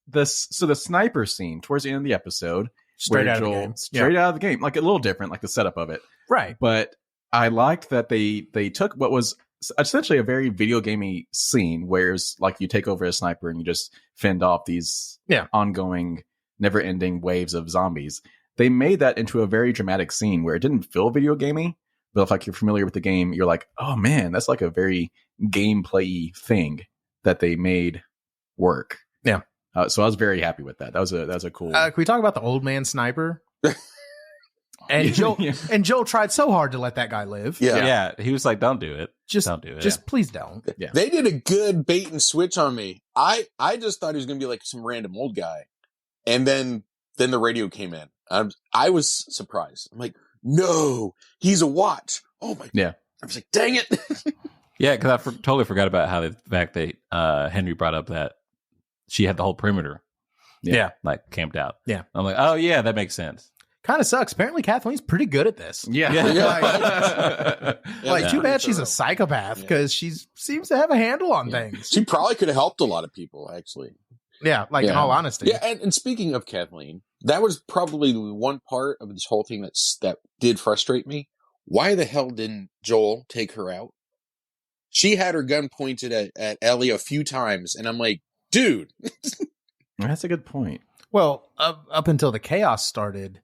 The sniper scene towards the end of the episode, straight where out of the Joel- game. straight out of the game, like a little different, like the setup of it. Right. But I liked that they took what was essentially a very video gamey scene, where it's like you take over a sniper and you just fend off these ongoing, never-ending waves of zombies. They made that into a very dramatic scene where it didn't feel video gamey, but if like you're familiar with the game, you're like, oh man, that's like a very gameplay thing that they made work. Yeah. So I was very happy with that. That was a cool. Can we talk about the old man sniper? And Joel tried so hard to let that guy live. yeah. He was like, don't do it. Don't do it. Just please don't. Yeah. They did a good bait and switch on me. I just thought he was going to be like some random old guy. And then the radio came in. I was surprised. I'm like, no, he's a watch. Oh my. Yeah. I was like, dang it. Yeah, because I totally forgot about how the fact that Henry brought up that she had the whole perimeter. Yeah. Like camped out. Yeah. I'm like, oh yeah, that makes sense. Kind of sucks. Apparently, Kathleen's pretty good at this. Yeah. Like, too bad she's a psychopath, because she seems to have a handle on things. She probably could have helped a lot of people, actually. Yeah, like, in all honesty. Yeah, and speaking of Kathleen, that was probably the one part of this whole thing that did frustrate me. Why the hell didn't Joel take her out? She had her gun pointed at Ellie a few times, and I'm like, dude. That's a good point. Well, up until the chaos started,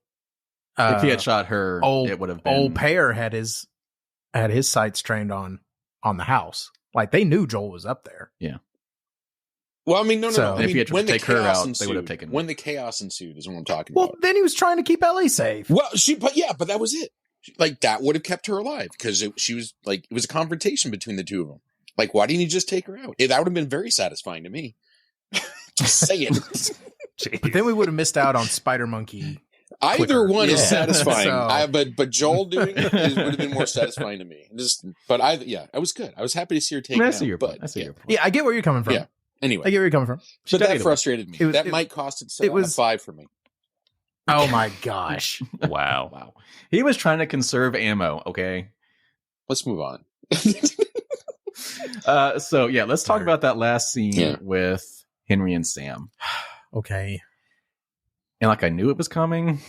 If he had shot her, it would have been... Old Pear had his sights trained on the house. Like, they knew Joel was up there. Yeah. Well, I mean, no. I mean, if he had tried to take her out, they would have taken... When the chaos ensued is what I'm talking Well, about. then he was trying to keep Ellie safe. Well, but that was it. Like, that would have kept her alive, because it was a confrontation between the two of them. Like, why didn't you just take her out? That would have been very satisfying to me. Just saying. But then we would have missed out on Spider Monkey. Either one is satisfying. So- But Joel doing it would have been more satisfying to me. I was good. I was happy to see her take I it see out. your But point. I see your point. Yeah, I get where you're coming from. Yeah. Anyway, I get where you're coming from. but that took it frustrated me. It was- Might cost it it was- a 5 for me. Oh my gosh. Wow. Wow. He was trying to conserve ammo, okay? Let's move on. So yeah, let's talk Nerd. about that last scene Yeah. with Henry and Sam. Okay. And like I knew it was coming.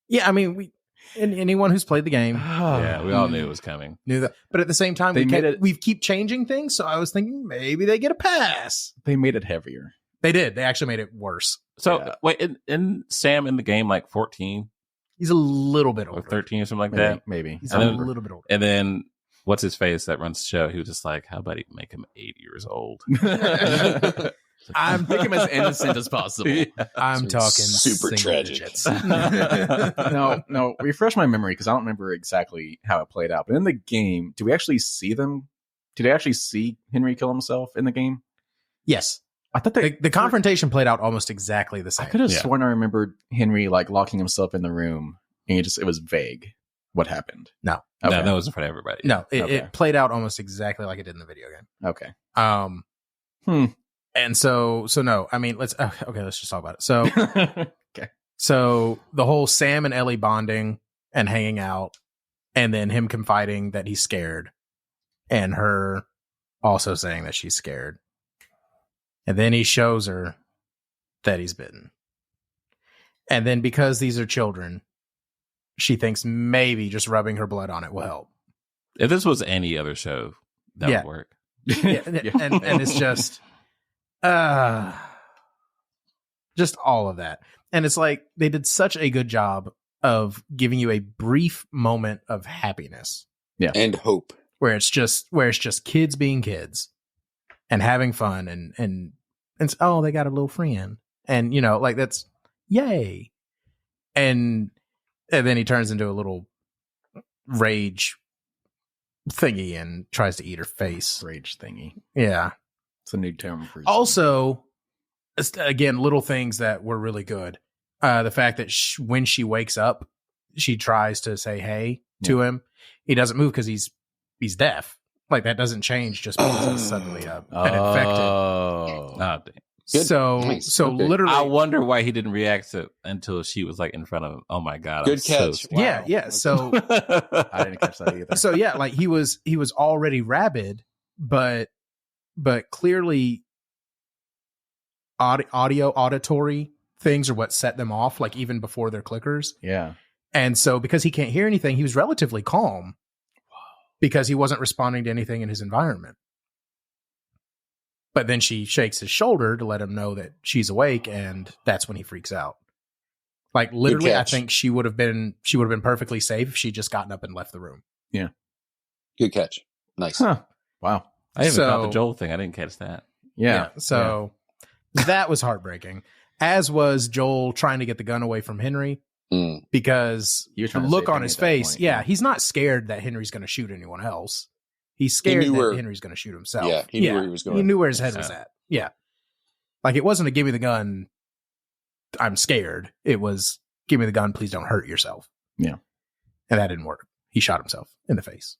Yeah, I mean, anyone who's played the game Yeah, we all knew it was coming. knew that. But at the same time, They made it- we keep changing things. So I was thinking maybe they get a pass. They made it heavier. They did. They actually made it worse. So Yeah. wait, in Sam in the game like 14 He's a little bit or older. 13 or something like Maybe. that? Maybe. He's And a then- little bit older. And then what's his face that runs the show? He was just like, how about he make him 8 years old? I'm Make him as innocent as possible. I'm talking Super single tragic. digits. No, refresh my memory because I don't remember exactly how it played out. But in the game, do we actually see them? Did they actually see Henry kill himself in the game? Yes. I thought they. The confrontation played out almost exactly the I same. could have Yeah. sworn I remembered Henry like locking himself in the room, and it was vague what happened. No. Okay. No, that was in front of everybody. No, Okay. it played out almost exactly like it did in the video game. Okay. And so no, I mean, let's just talk about it. So, Okay. so the whole Sam and Ellie bonding and hanging out, and then him confiding that he's scared, and her also saying that she's scared, and then he shows her that he's bitten, and then because these are children, she thinks maybe just rubbing her blood on it will help. If this was any other show, that Yeah. would work. Yeah, and it's just all of that. And it's like they did such a good job of giving you a brief moment of happiness And hope. where it's just kids being kids and having fun and it's, oh, they got a little friend, and like that's yay. And then he turns into a little rage thingy and tries to eat her face. Rage thingy. Yeah. It's a new term for. Also, again, little things that were really good. The fact that when she wakes up, she tries to say hey to him. He doesn't move because he's deaf. Like that doesn't change just because he's suddenly been infected. Oh. Oh, damn. Good. So Nice. so Okay. literally, I wonder why he didn't react to until she was like in front of him. Oh my god! Good I'm so catch. scared. yeah. So I didn't catch that either. so yeah, like he was already rabid, but clearly auditory things are what set them off, like even before their clickers. Yeah. And so because he can't hear anything, he was relatively calm because he wasn't responding to anything in his environment. But then she shakes his shoulder to let him know that she's awake, and that's when he freaks out. Like literally, I catch. think she would have been perfectly safe if she'd just gotten up and left the room. Good catch. Nice. Huh. Wow. I even caught So- the Joel thing. I didn't catch that. Yeah. So that was heartbreaking. As was Joel trying to get the gun away from Henry Mm. because You were the trying to look save on Henry his at that face. point, Yeah, he's not scared that Henry's going to shoot anyone else. He's scared knew that where- Henry's going to shoot himself. Yeah, he knew where he was going. He knew where his head was at. Yeah. Like it wasn't a give me the gun, I'm scared. It was give me the gun, please don't hurt yourself. Yeah. And that didn't work. He shot himself in the face.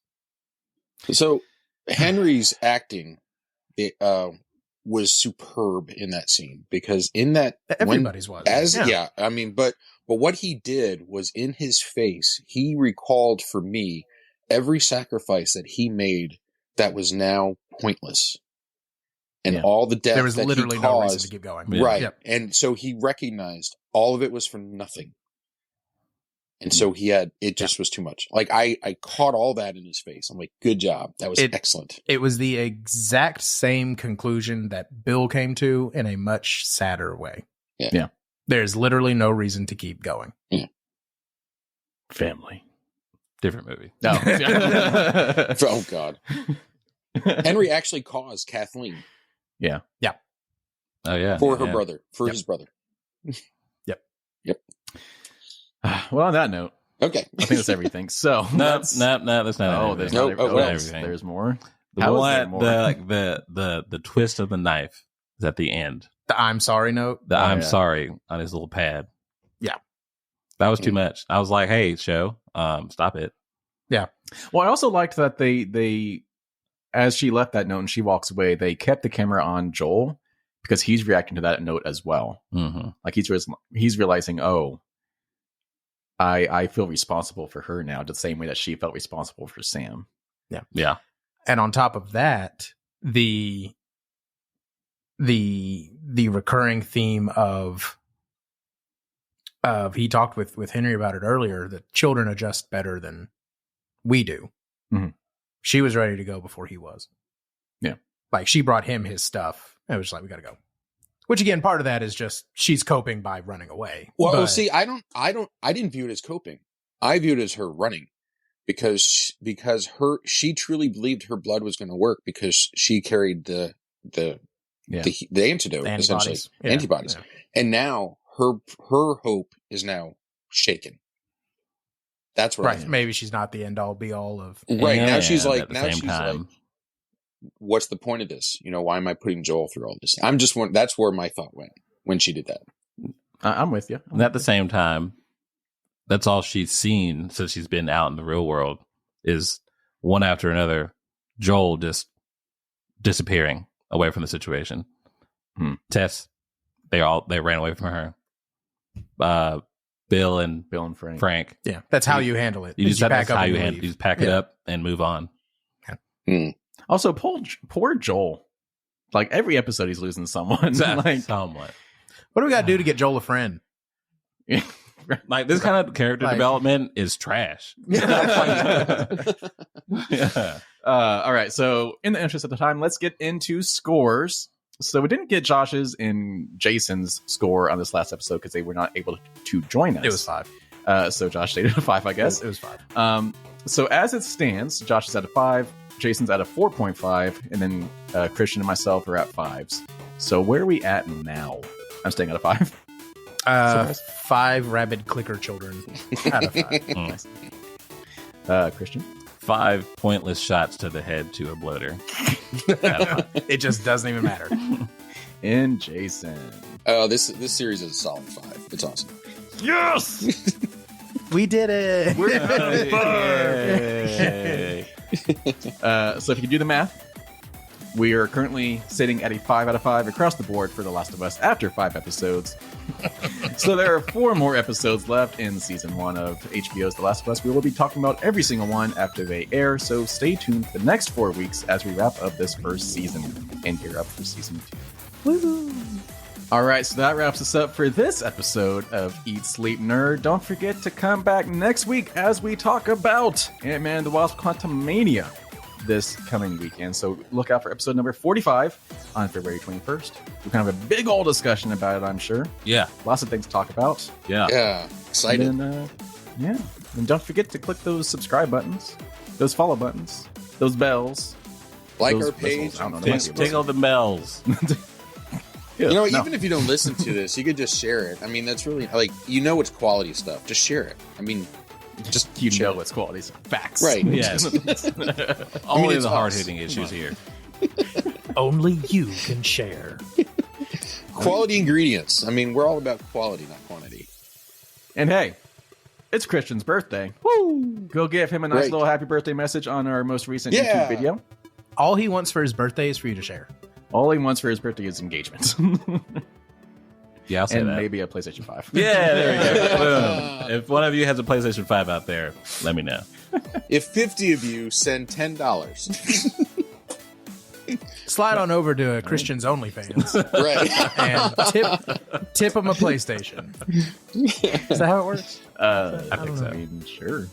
So Henry's acting was superb in that scene because in that Everybody's was. I mean, but what he did was in his face, he recalled for me every sacrifice that he made that was now pointless. And Yeah. all the death There was that literally he no reason caused, to keep going. Yeah. right? Yep. And so he recognized all of it was for nothing, and so he had it just was too much. Like I caught all that in his face. I'm like, good job, that was excellent. It was the exact same conclusion that Bill came to in a much sadder way. Yeah. There's literally no reason to keep going. Family. Different movie. No. Oh God, Henry actually caused Kathleen Oh yeah. for her yeah. brother, for Yep. his brother. Well, on that note, Okay, I think that's everything. So No, that's not Oh, everything. there's No, not what everything. else? Everything. There's more. The twist of the knife is at the end. The I'm sorry note. I'm sorry on his little pad. Yeah. That was too much. I was like, hey, show, stop it. Yeah. Well, I also liked that they as she left that note and she walks away, they kept the camera on Joel because he's reacting to that note as well. Mm-hmm. Like he's realizing, oh, I feel responsible for her now, the same way that she felt responsible for Sam. Yeah. Yeah. And on top of that, the recurring theme of he talked with Henry about it earlier, that children adjust better than we do. Mm-hmm. She was ready to go before he was. Yeah. Like she brought him his stuff. And it was just like, we got to go. Which again, part of that is just she's coping by running away. Well, see, I didn't view it as coping. I viewed it as her running because she truly believed her blood was going to work because she carried the antidote, essentially, antibodies. Yeah. And now her hope is now shaken. That's what I think. Maybe she's not the end all be all of right. Now she's like, what's the point of this? Why am I putting Joel through all this? That's where my thought went when she did that. I'm with you. And at the same time, that's all she's seen since she's been out in the real world is one after another, Joel just disappearing away from the situation. Tess, they ran away from her. Bill and Frank. Yeah, that's how you handle it. You just pack up. You just pack it up and move on. Yeah. Also, poor Joel. Like every episode, he's losing someone. Somewhat. What do we got to do to get Joel a friend? Like this kind of character development is trash. Yeah. All right. So, in the interest of the time, let's get into scores. So we didn't get Josh's and Jason's score on this last episode because they were not able to join us. It was 5. So Josh stated a 5, I guess. It was 5. So as it stands, Josh is at a 5, Jason's at a 4.5, and then Christian and myself are at 5s. So where are we at now? I'm staying at a 5. 5 rabid clicker children out of 5. Christian? 5 pointless shots to the head to a bloater. It just doesn't even matter. And Jason. Oh, this series is a solid 5. It's awesome. Yes! We did it. We're so if you can do the math, we are currently sitting at a 5 out of 5 across the board for The Last of Us after 5 episodes. So there are 4 more episodes left in season 1 of HBO's The Last of Us. We will be talking about every single one after they air, so stay tuned for the next 4 weeks as we wrap up this first season and gear up for season 2. Woo-hoo. All right, so that wraps us up for this episode of Eat, Sleep, Nerd. Don't forget to come back next week as we talk about Ant-Man and the Wasp: Quantumania this coming weekend. So look out for episode number 45 on February 21st. We're kind of a big old discussion about it, I'm sure. Yeah. Lots of things to talk about. Yeah. Excited. And then, and don't forget to click those subscribe buttons, those follow buttons, those bells. Like our page. Tickle the bells. Even if you don't listen to this, you could just share it. I mean, that's really, it's quality stuff. Just share it. I mean, just it's quality stuff. Facts. Right. Yes. Only the hard-hitting issues here. Only you can share. Quality ingredients. I mean, we're all about quality, not quantity. And hey, it's Christian's birthday. Woo! Go give him a nice little happy birthday message on our most recent YouTube video. All he wants for his birthday is for you to share. All he wants for his birthday is engagement. Yeah, I'll say and that. Maybe a PlayStation 5. Yeah, there we go. Boom. If one of you has a PlayStation 5 out there, let me know. If 50 of you send $10. Slide on over to Christian's OnlyFans. Right. And tip him a PlayStation. Is that how it works? I think so. I mean, sure.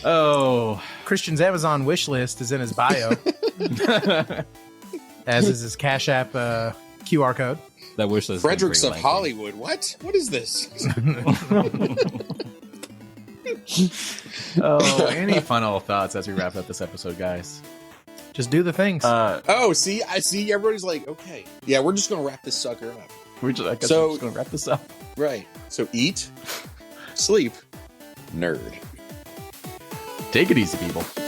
Oh. Christian's Amazon wish list is in his bio. As is his Cash App QR code. That wish list. Fredericks of Hollywood. What? What is this? Any final thoughts as we wrap up this episode, guys? Just do the things. I see. Everybody's like, okay. Yeah, we're just going to wrap this sucker up. We're just going to wrap this up. Right. So eat, sleep, nerd. Take it easy, people.